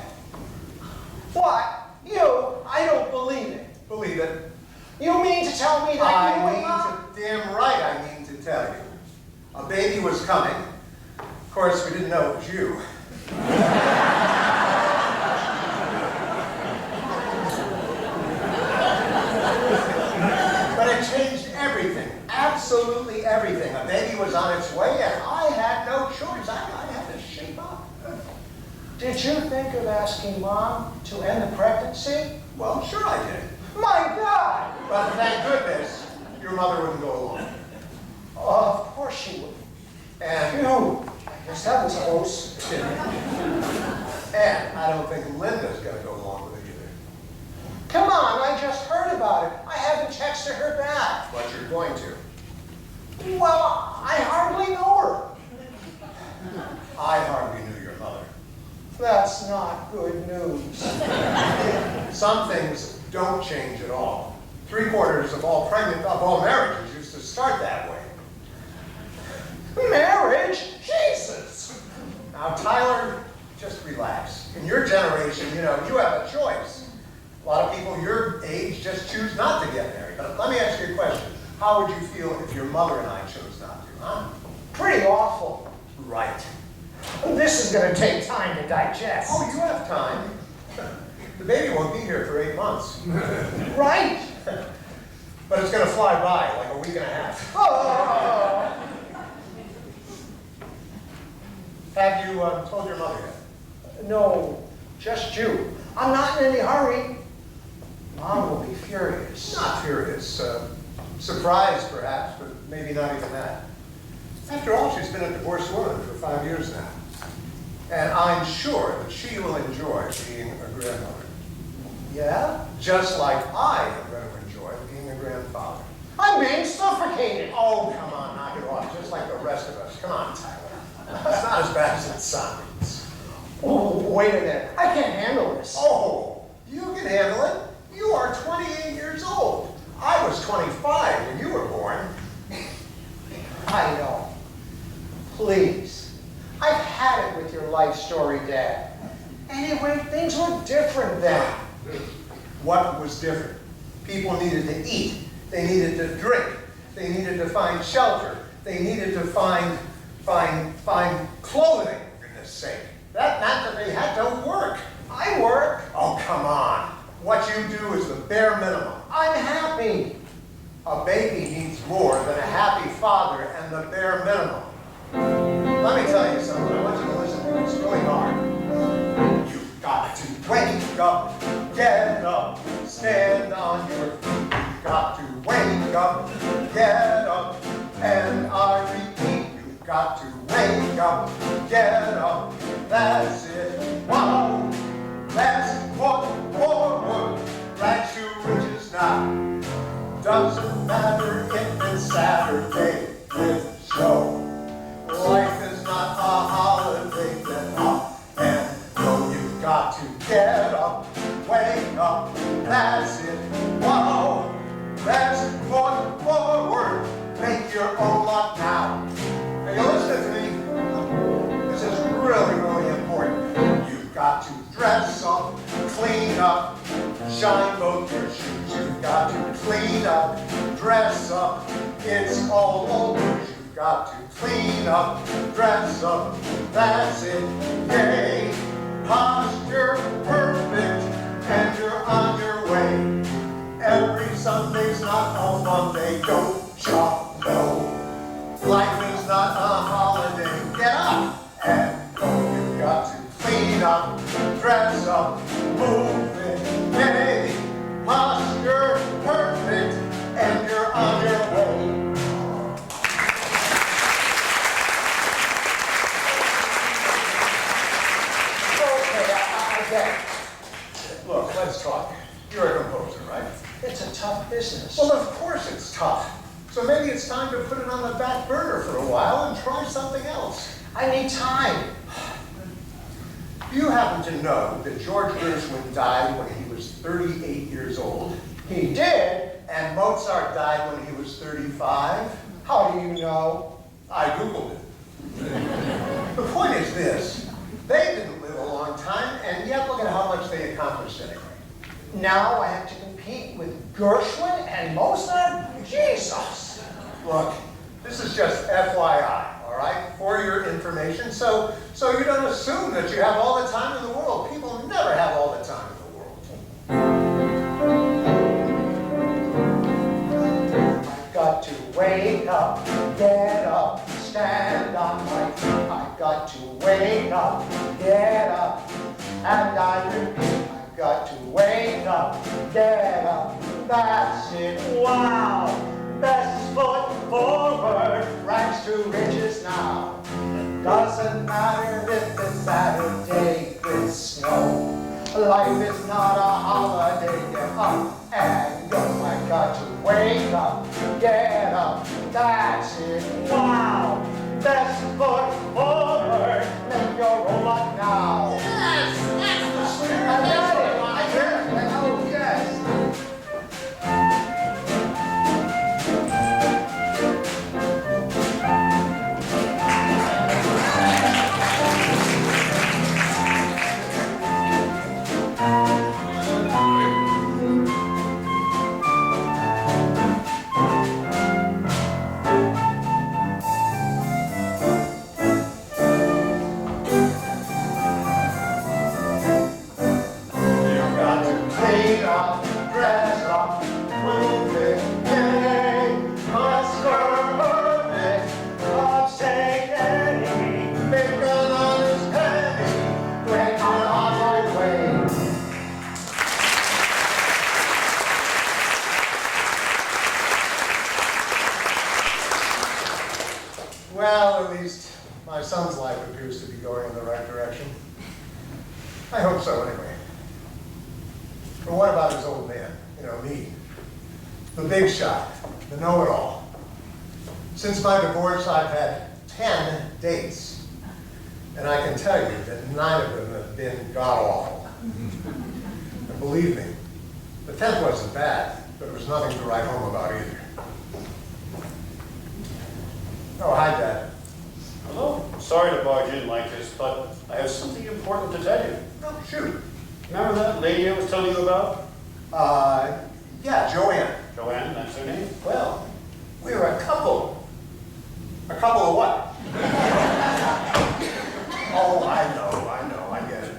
What? You? I don't believe it. Believe it. You mean to tell me that you and Mom... Damn right I mean to tell you. A baby was coming. Of course, we didn't know it was you. But it changed everything. Absolutely everything. A baby was on its way, and I had no choice. I had to shape up. Did you think of asking Mom to end the pregnancy? Well, sure I did. My God! But thank goodness, your mother wouldn't go along. Of course she would. And, Phew. I guess that was close. and I don't think Linda's going to go along with it either. Come on, I just heard about it. I haven't texted her back. But you're going to. Well, I hardly know her. I hardly knew your mother. That's not good news. Some things don't change at all. 3/4 of all marriages used to start that way. Marriage? Jesus! Now, Tyler, just relax. In your generation, you know, you have a choice. A lot of people your age just choose not to get married. But let me ask you a question. How would you feel if your mother and I chose not to, huh? Pretty awful. Right. This is going to take time to digest. Oh, you have time. The baby won't be here for 8 months. Right. But it's going to fly by like a week and a half. Oh. Have you told your mother yet? No, just you. I'm not in any hurry. Mom will be furious. Not furious. Surprised, perhaps, but maybe not even that. After all, she's been a divorced woman for 5 years now. And I'm sure that she will enjoy being a grandmother. Yeah? Just like I am going to enjoy being a grandfather. I'm being suffocated. Oh, come on, knock it off. Just like the rest of us. Come on, Tyler. It's not as bad as it sounds. Oh, wait a minute. I can't handle this. Oh, you can handle it. You are 28 years old. I was 25 when you were born. I know. Please. I've had it with your life story, Dad. Anyway, things were different then. What was different? People needed to eat. They needed to drink. They needed to find shelter. They needed to find clothing, for goodness sake. Not that they had to work. I work. Oh, come on. What you do is the bare minimum. I'm happy. A baby needs more than a happy father and the bare minimum. Let me tell you something. I want you to listen to this really hard. You've got to wake up, get up, stand on your feet. You've got to wake up, get up, and I repeat, you've got to wake up, get up, that's it. Wow, let's walk forward, right to riches now. Doesn't matter if it's Saturday with snow. Life is not a holiday, get up and go. You've got to get up, wake up, that's it. Wow, let's walk forward, make your own luck now. Now you listen to me. This is really, really important. You've got to dress up, clean up, shine both your shoes. You've got to clean up, dress up, it's all over. You've got to clean up, dress up, that's it, yay. Posture perfect, and you're on your way. Every Sunday's not a Monday, don't shop, no. Life is not a holiday, get up and go. You've got to clean up, dress up, move it, yay. Posture perfect, and you're on your way. Look, let's talk. You're a composer, right? It's a tough business. Well, of course it's tough. So maybe it's time to put it on the back burner for a while and try something else. I need time. You happen to know that George Gershwin died when he was 38 years old? He did? And Mozart died when he was 35? How do you know? I Googled it. The point is this. They didn't live a long time, and yet look at how much they accomplished anyway. Now I have to compete with Gershwin and Mozart? Jesus! Look, this is just FYI, all right, for your information, so you don't assume that you have all the time in the world. People never have all the time in the world. I've got to wake up, get up, stand on my feet. I've got to wake up, get up, and I repeat. I've got to wake up, get up, that's it. Wow, best foot forward, rags to riches now. Doesn't matter if it's Saturday with snow. Life is not a holiday, get up and go. I've got to wake up, get up, that's it. Wow, best foot forward, make your own luck now. Yes, that's the spirit. I got it, I hear it. Oh, yes. Well, at least my son's life appears to be going in the right direction. I hope so, anyway. But what about his old man? You know, me. The big shot, the know-it-all. Since my divorce, I've had 10 dates. And I can tell you that 9 of them have been god-awful. And believe me, the 10th wasn't bad, but it was nothing to write home about either. Oh, hi, Dad. Hello. Sorry to barge in like this, but I have something important to tell you. Oh, shoot. Remember that lady I was telling you about? Yeah, Joanne. Joanne, that's her name? Well, we're a couple. A couple of what? Oh, I get it.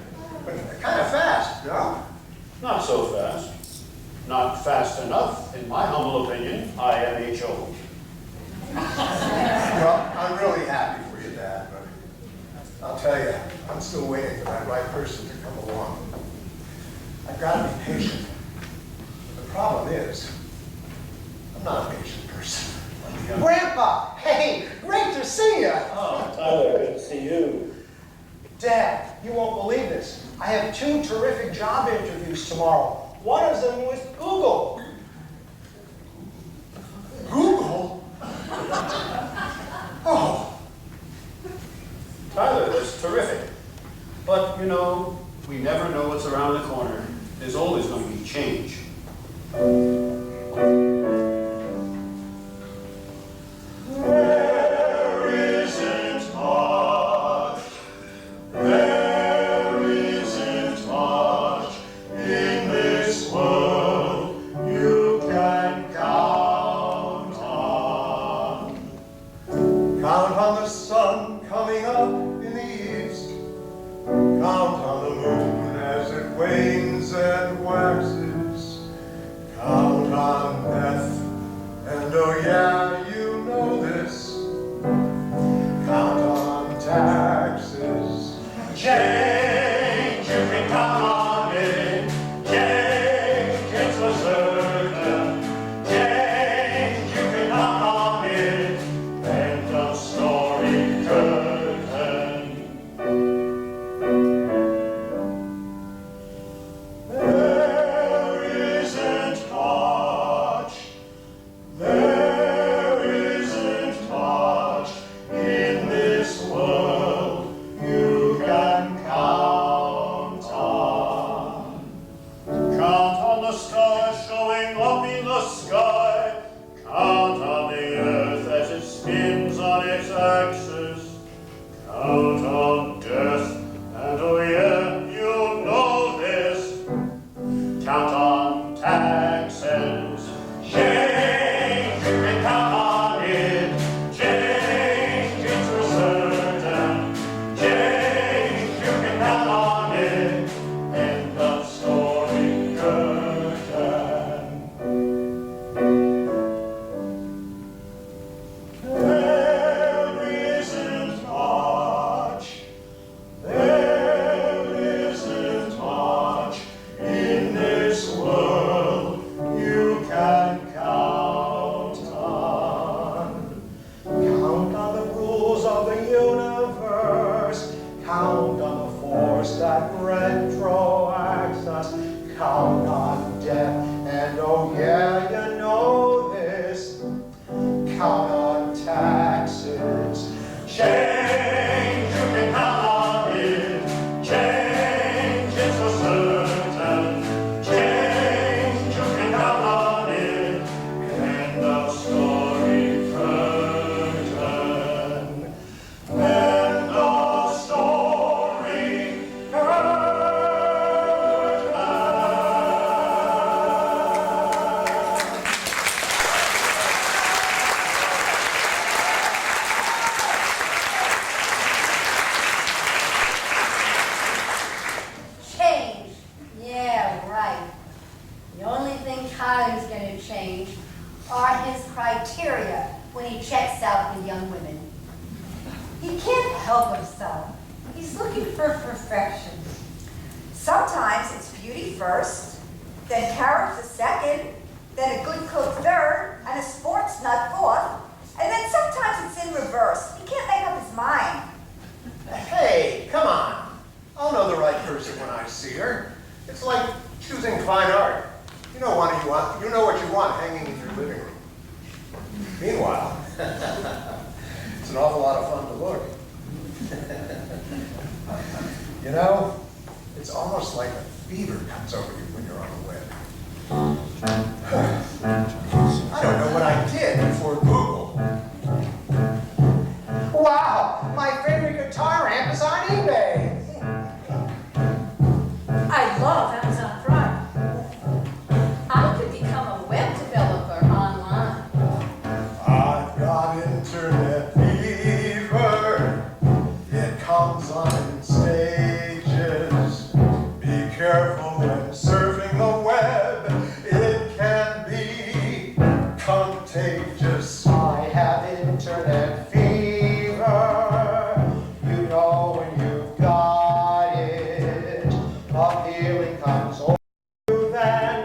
But kind of fast, no? Not so fast. Not fast enough, in my humble opinion. IMHO. Well, I'm really happy for you, Dad, but I'll tell you, I'm still waiting for that right person to come along. I've got to be patient. The problem is, I'm not a patient person. Grandpa! Hey, great to see you! Oh, Tyler, good to see you. Dad, you won't believe this. I have 2 terrific job interviews tomorrow. One of them with Google. Google? Oh, Tyler, that's terrific. But, you know, we never know what's around the corner. There's always going to be change. There isn't much. There isn't much in this world you can count on. count on the sun coming up in the east. Count on the moon as it wanes and waxes. Count on death, and oh yeah, you know this. Count on taxes. Change, you can count on it. Change, it's for certain. Change, you can count on it. End of story, curtain. There isn't much. There isn't much in this world you can count on. Count on the stars showing up in the sky. Count on the earth as it spins on its axis. Count on death, and oh yeah, you know this. Count on taxes. Change, you can count on it. Change, it's for certain. Change, you can count on it. End of story, curtain. There isn't much. There isn't much in this world you can count on. Count on the rules of the universe. Count on the force that retroacts us. Count on death, and oh yeah, you know this. Count on taxes. Change, you can count on it. Change, it's for certain. Change, you can count on it. End of story, curtain. End of story, curtain. Change. Yeah, right. The only thing Tyler's going to change are his criteria when he checks out with young women. He can't help himself. He's looking for perfection. Sometimes it's beauty first, then character second, then a good cook third, and a sports nut fourth, and then sometimes it's in reverse. He can't make up his mind. Hey, come on. I'll know the right person when I see her. It's like choosing fine art. You know what you want hanging in your living room. Meanwhile, lot of fun to look. You know, it's almost like a fever comes over you when you're on the web. I don't know what I did before Google. Wow, my favorite guitar amp is on eBay. I love Amazon Prime. I could become a web developer online. I've got internet fever. It comes on in stages. Be careful when surfing the web. It can be contagious. I have internet fever. You know when you've got it. A feeling comes over you, then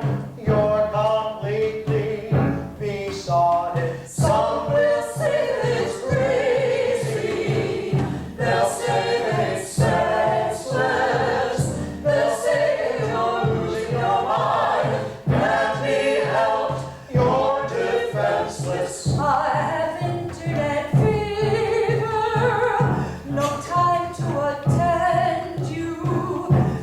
you're completely besotted. Some will say it's crazy. They'll say that it's senseless. They'll say that you're losing your mind. Can't be helped. You're defenseless. I have internet fever. No time to attend you.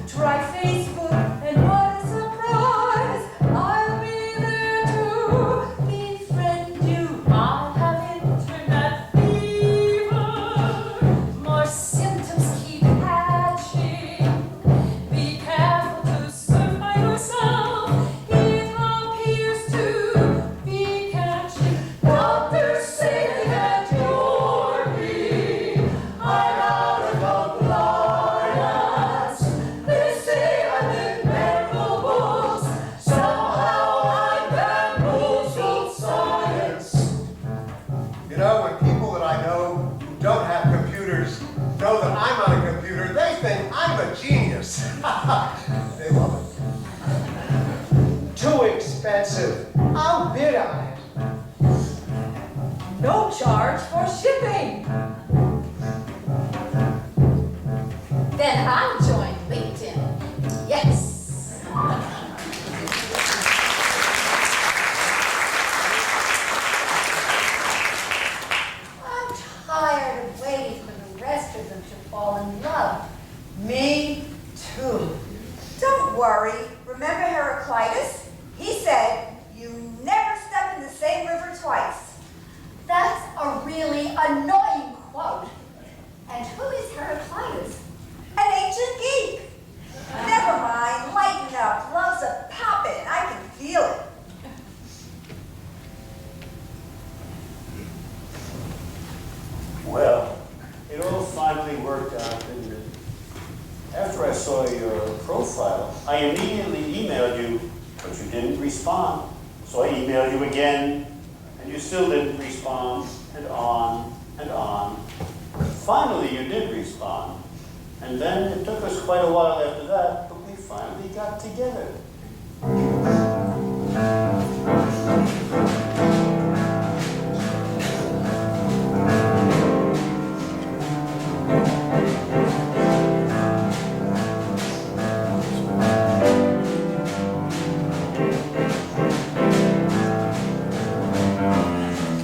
Try Facebook and what a surprise. I'll be there to befriend you. I have internet fever. More symptoms keep hatching. Be careful to surf by yourself. It appears to be catching. Doctors say that you're me. I'm out of compliance. They say I'm in medical books. Somehow I'm bamboozled science. You know, when people that I know who don't have computers know that I'm on a computer, they think I'm a genius. They love it. Too expensive. I'll bid on it. No charge for shipping. Then I'll join LinkedIn. Yes. I'm tired of waiting for the rest of them to fall in love. Me too. Don't worry. Remember Heraclitus? He said, you never step in the same river twice. That's a really annoying quote. And who is Heraclitus? An ancient geek. Never mind. Lighten up. Love's a poppin'. I can feel it. Well, it all finally worked out, didn't it? After I saw your profile, I immediately emailed you, but you didn't respond. So I emailed you again, and you still didn't respond, and on, and on. Finally, you did respond. And then it took us quite a while after that, but we finally got together.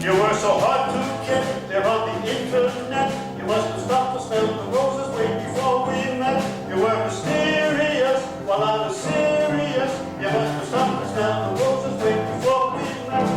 You were so hard to get there on the internet. You must have stopped to smell the roses way before we met. You were mysterious while I was serious. You must have stopped to smell the roses way before we met.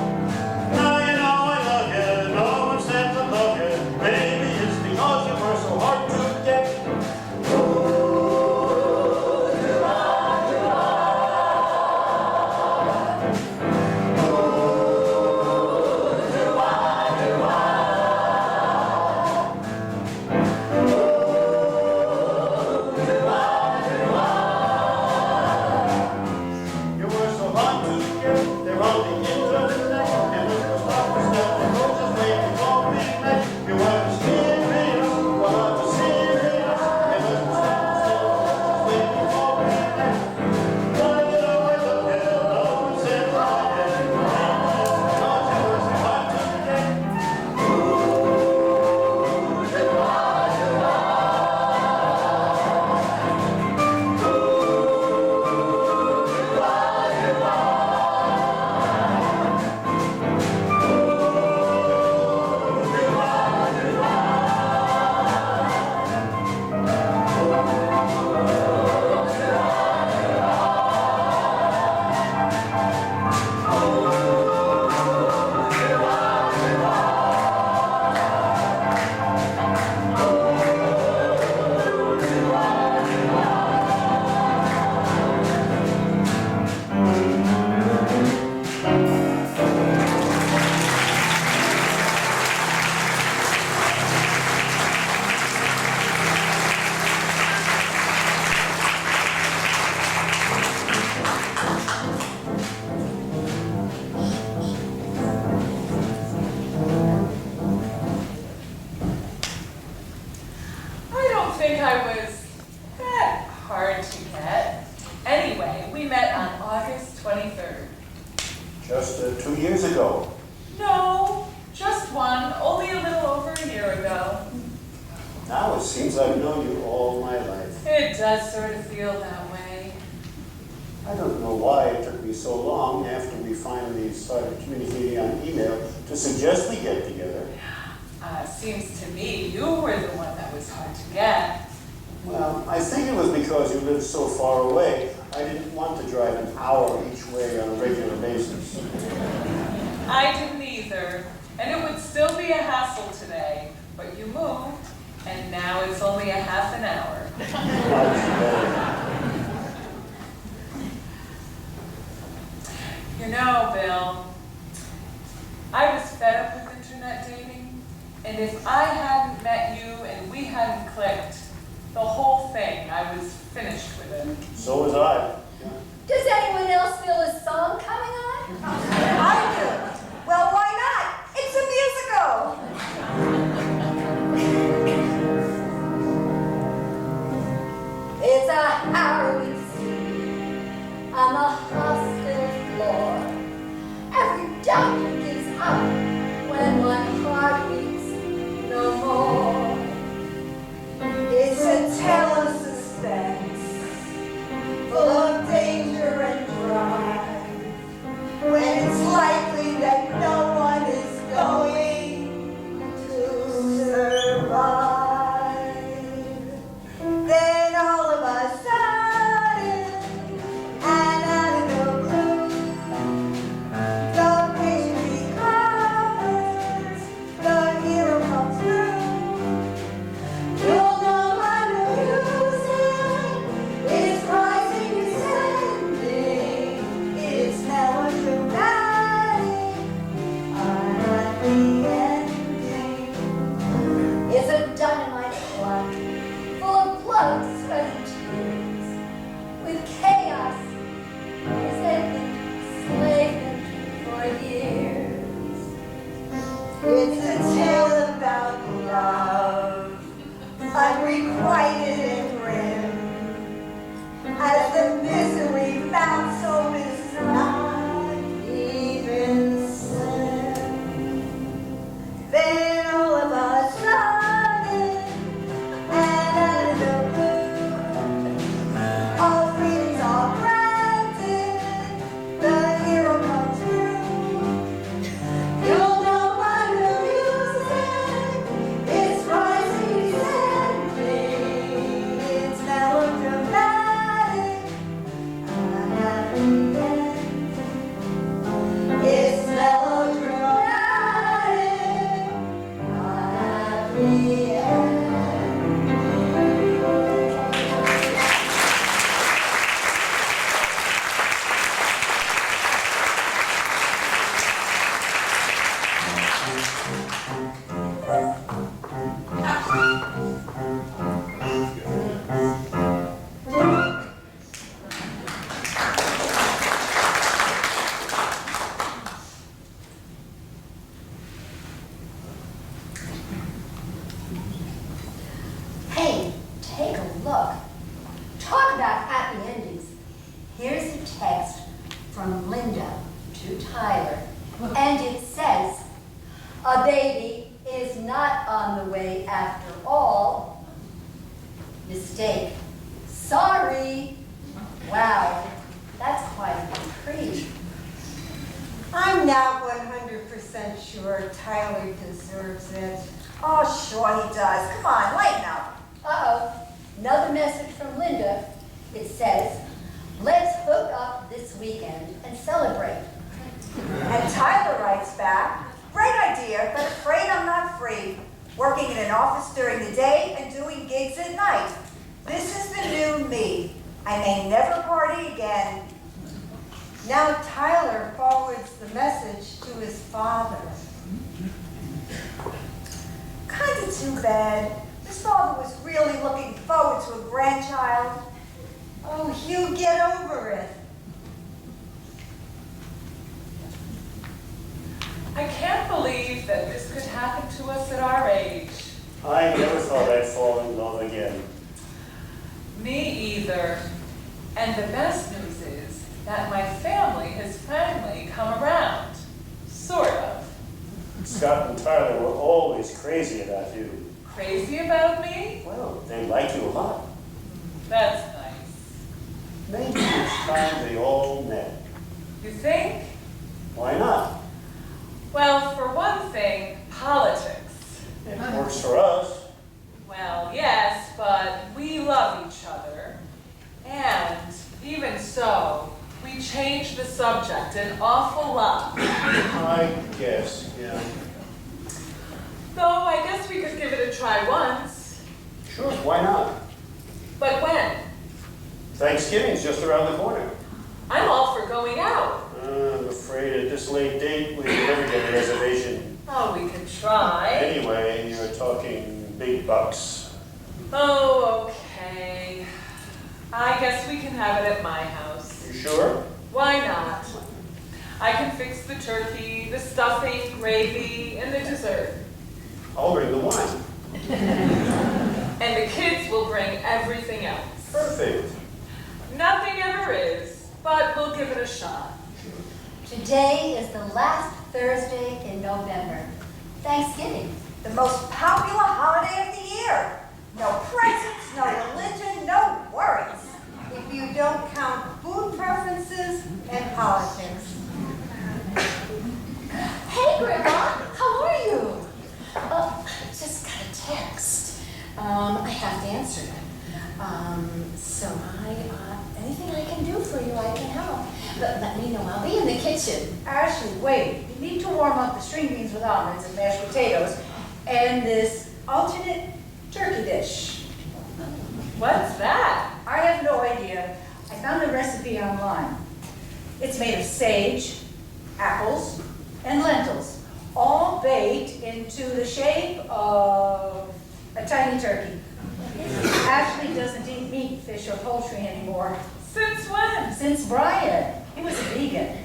think I was that hard to get. Anyway, we met on August 23rd. Just 2 years ago. No, just one, only a little over a year ago. Now it seems I've known you all my life. It does sort of feel that way. I don't know why it took me so long after we finally started communicating on email to suggest we get together. Seems to me you were the one that was hard to get. Well, I think it was because you lived so far away. I didn't want to drive an hour each way on a regular basis. I didn't either, and it would still be a hassle today, but you moved, and now it's only a half an hour. Much better. You know, Bill, I was fed up with internet dating, and if I hadn't met you and we hadn't clicked, the whole thing, I was finished with it. So was I. Does anyone else feel a song coming on? I do. Well, why not? It's a musical. It's a harrowing scene on the hospital floor. Every doctor gives up when one heart beats no more. It's a tale of suspense, full of danger and drive. When it's likely that no one is going to survive, then all of a sudden, and out of the blue, the patient recovers, the hero comes through. You'll know what to use it. It's rising, descending. It's melodramatic. Unhappy ending. It's a dynamite plot full of blood, sweat, and tears, with chaos, resentment, enslavement for years. It's a tale about love, unrequited and grim, as the misery found so is not even slim. Then all of a sudden, and out of the blue, all feelings are granted, the hero comes through. You'll know what to use it. It's rising, descending. It's melodramatic. Unhappy ending. It's melodramatic. Unhappy ending. Hey, take a look. Talk about happy endings. Here's a text from Linda to Tyler, and it says, "A baby is not on the way after all." Mistake. Sorry. Wow, that's quite a reprieve. I'm not 100% sure Tyler deserves it. Oh, sure he does. Come on, lighten up. Uh-oh, another message from Linda. It says, "Let's hook up this weekend and celebrate." And Tyler writes back, "Great idea, but afraid I'm not free. Working in an office during the day and doing gigs at night. This is the new me. I may never party again." Now Tyler forwards the message to his father. Kind of too bad. His father was really looking forward to a grandchild. Oh, Hugh, get over it. I can't believe that this could happen to us at our age. I never thought I'd fall in love again. Me either. And the best news is that my family has finally come around. Sort of. Scott and Tyler were always crazy about you. Crazy about me? Well, they like you a lot. That's nice. Maybe it's time they all met. You think? Why not? Well, for one thing, politics. It works for us. Well, yes, but we love each other. And even so, we changed the subject an awful lot. I guess, yeah. Though I guess we could give it a try once. Sure, why not? But when? Thanksgiving's just around the corner. I'm all for going out. I'm afraid at this late date, we can never get a reservation. Oh, we could try. Anyway, you're talking big bucks. Oh, okay. I guess we can have it at my house. You sure? Why not? I can fix the turkey, the stuffing, gravy, and the dessert. I'll bring the wine. And the kids will bring everything else. Perfect. Nothing ever is, but we'll give it a shot. Today is the last Thursday in November. Thanksgiving. The most popular holiday of the year. No presents, no religion, no worries. If you don't count food preferences and politics. Hey, Grandma, how are you? Just got a text. I have to answer it. Anything I can do for you, I can help. But let me know, I'll be in the kitchen. Ashley, wait. You need to warm up the string beans with almonds and mashed potatoes and this alternate turkey dish. What's that? I have no idea. I found the recipe online. It's made of sage, apples, and lentils, all baked into the shape of a tiny turkey. Ashley doesn't eat meat, fish, or poultry anymore. Since when? Since Brian. He was a vegan.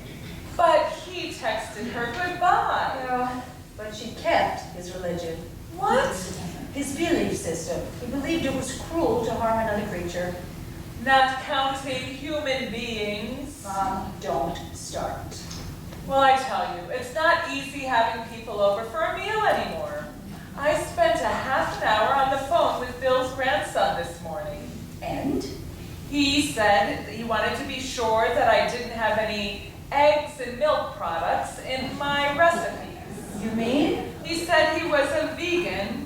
But he texted her goodbye. Yeah, but she kept his religion. What? His belief system. He believed it was cruel to harm another creature. Not counting human beings. Mom, don't start. Well, I tell you, it's not easy having people over for a meal anymore. I spent a half an hour on the phone with Bill's grandson this morning. And? He said that he wanted to be sure that I didn't have any eggs and milk products in my recipes. You mean? He said he was a vegan,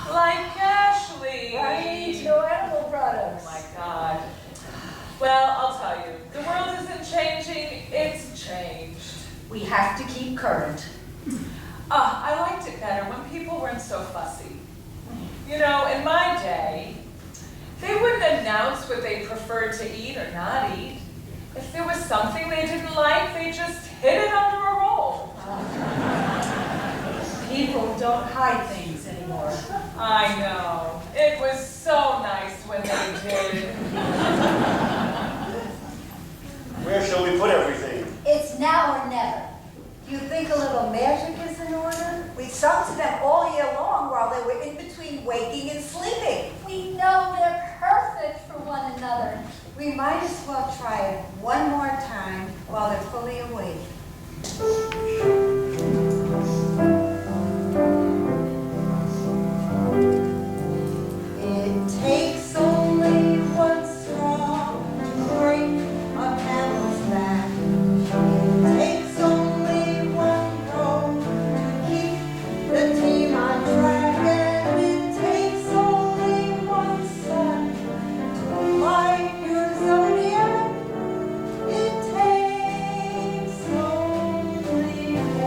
like Ashley. Right, no animal Oh products. my God. Well, I'll tell you, the world isn't changing, it's changed. We have to keep current. I liked it better when people weren't so fussy. You know, in my day, they wouldn't announce what they preferred to eat or not eat. If there was something they didn't like, they just hid it under a roll. People don't hide things anymore. I know. It was so nice when they did. Where shall we put everything? It's now or never. You think a little magic is in order? We sung to them all year long while they were in between waking and sleeping. We know they're perfect for one another. We might as well try it one more time while they're fully awake. It takes only one straw to break a camel's back. It takes only one road to keep the team on track. And it takes only one sun to light your zodiac. It takes only one.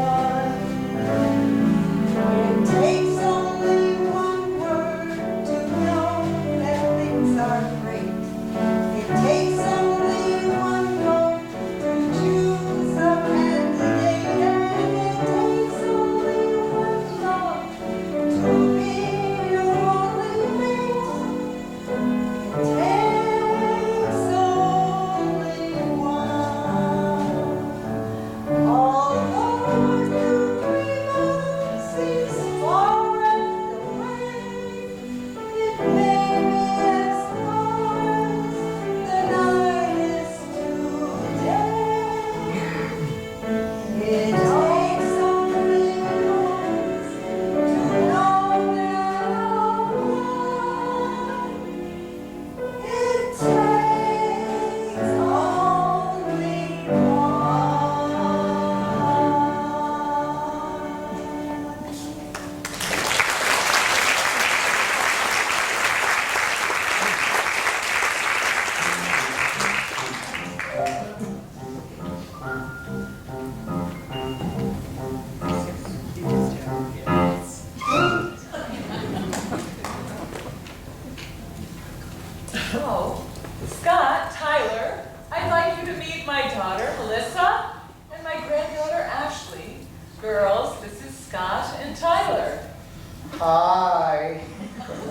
Hi.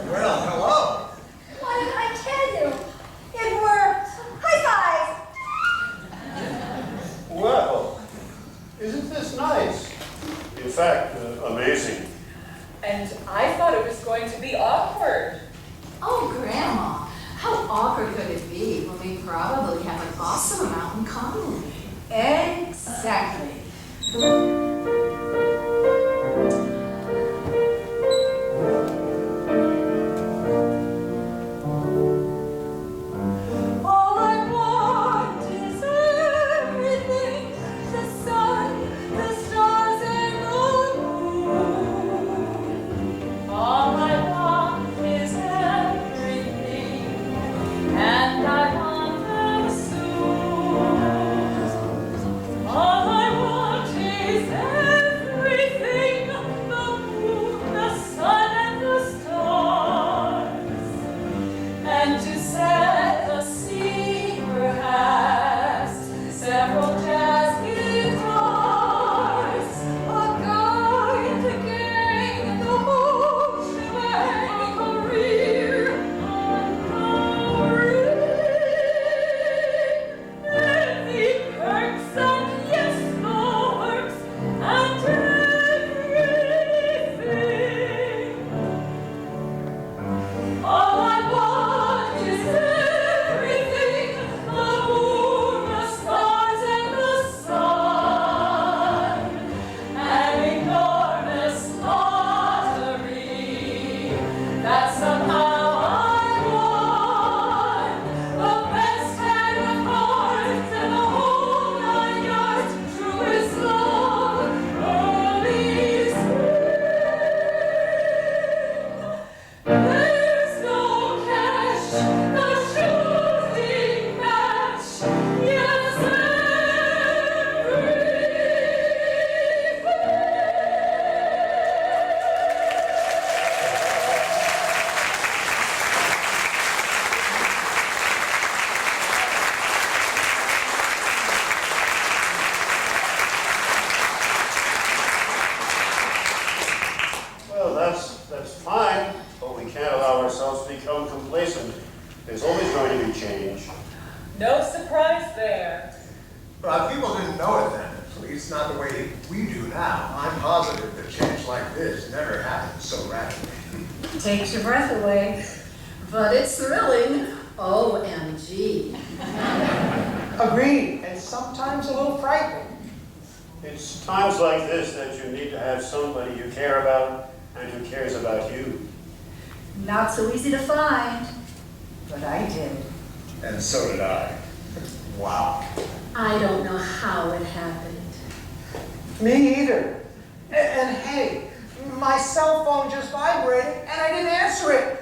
Well, hello. Why did I tell you? It were high five. Well, isn't this nice? In fact, amazing. And I thought it was going to be awkward. Oh, Grandma, how awkward could it be when we probably have an awesome amount in common? Exactly. All I want is everything, the sun, the stars, and the moon. All I want is everything, and I want them soon. All I want is everything, the moon, the sun, and the stars. And to set the scene, perhaps, several jazz guitars, a guide, the gang, the whole shebang, career on the ring. Many perks and yes, the works, and everything. All I want is everything, the moon, the stars, and the sun. An enormous lottery that somehow I won. The best hand of cards and the whole 9 yards, truest love, early spring. There's no cash, no shooting match, yes, Well, that's fine, but we can't allow ourselves to become complacent. There's always going to be change. No surprise there. Well, people didn't know it then, at least not the way we do now. I'm positive that change like this never happened so rapidly. Takes your breath away. But it's thrilling. OMG. Agreed, and sometimes a little frightening. It's times like this that you need to have somebody you care about and who cares about you. Not so easy to find, but I did. And so did I. Wow. I don't know how it happened. Me either. And hey, my cell phone just vibrated and I didn't answer it.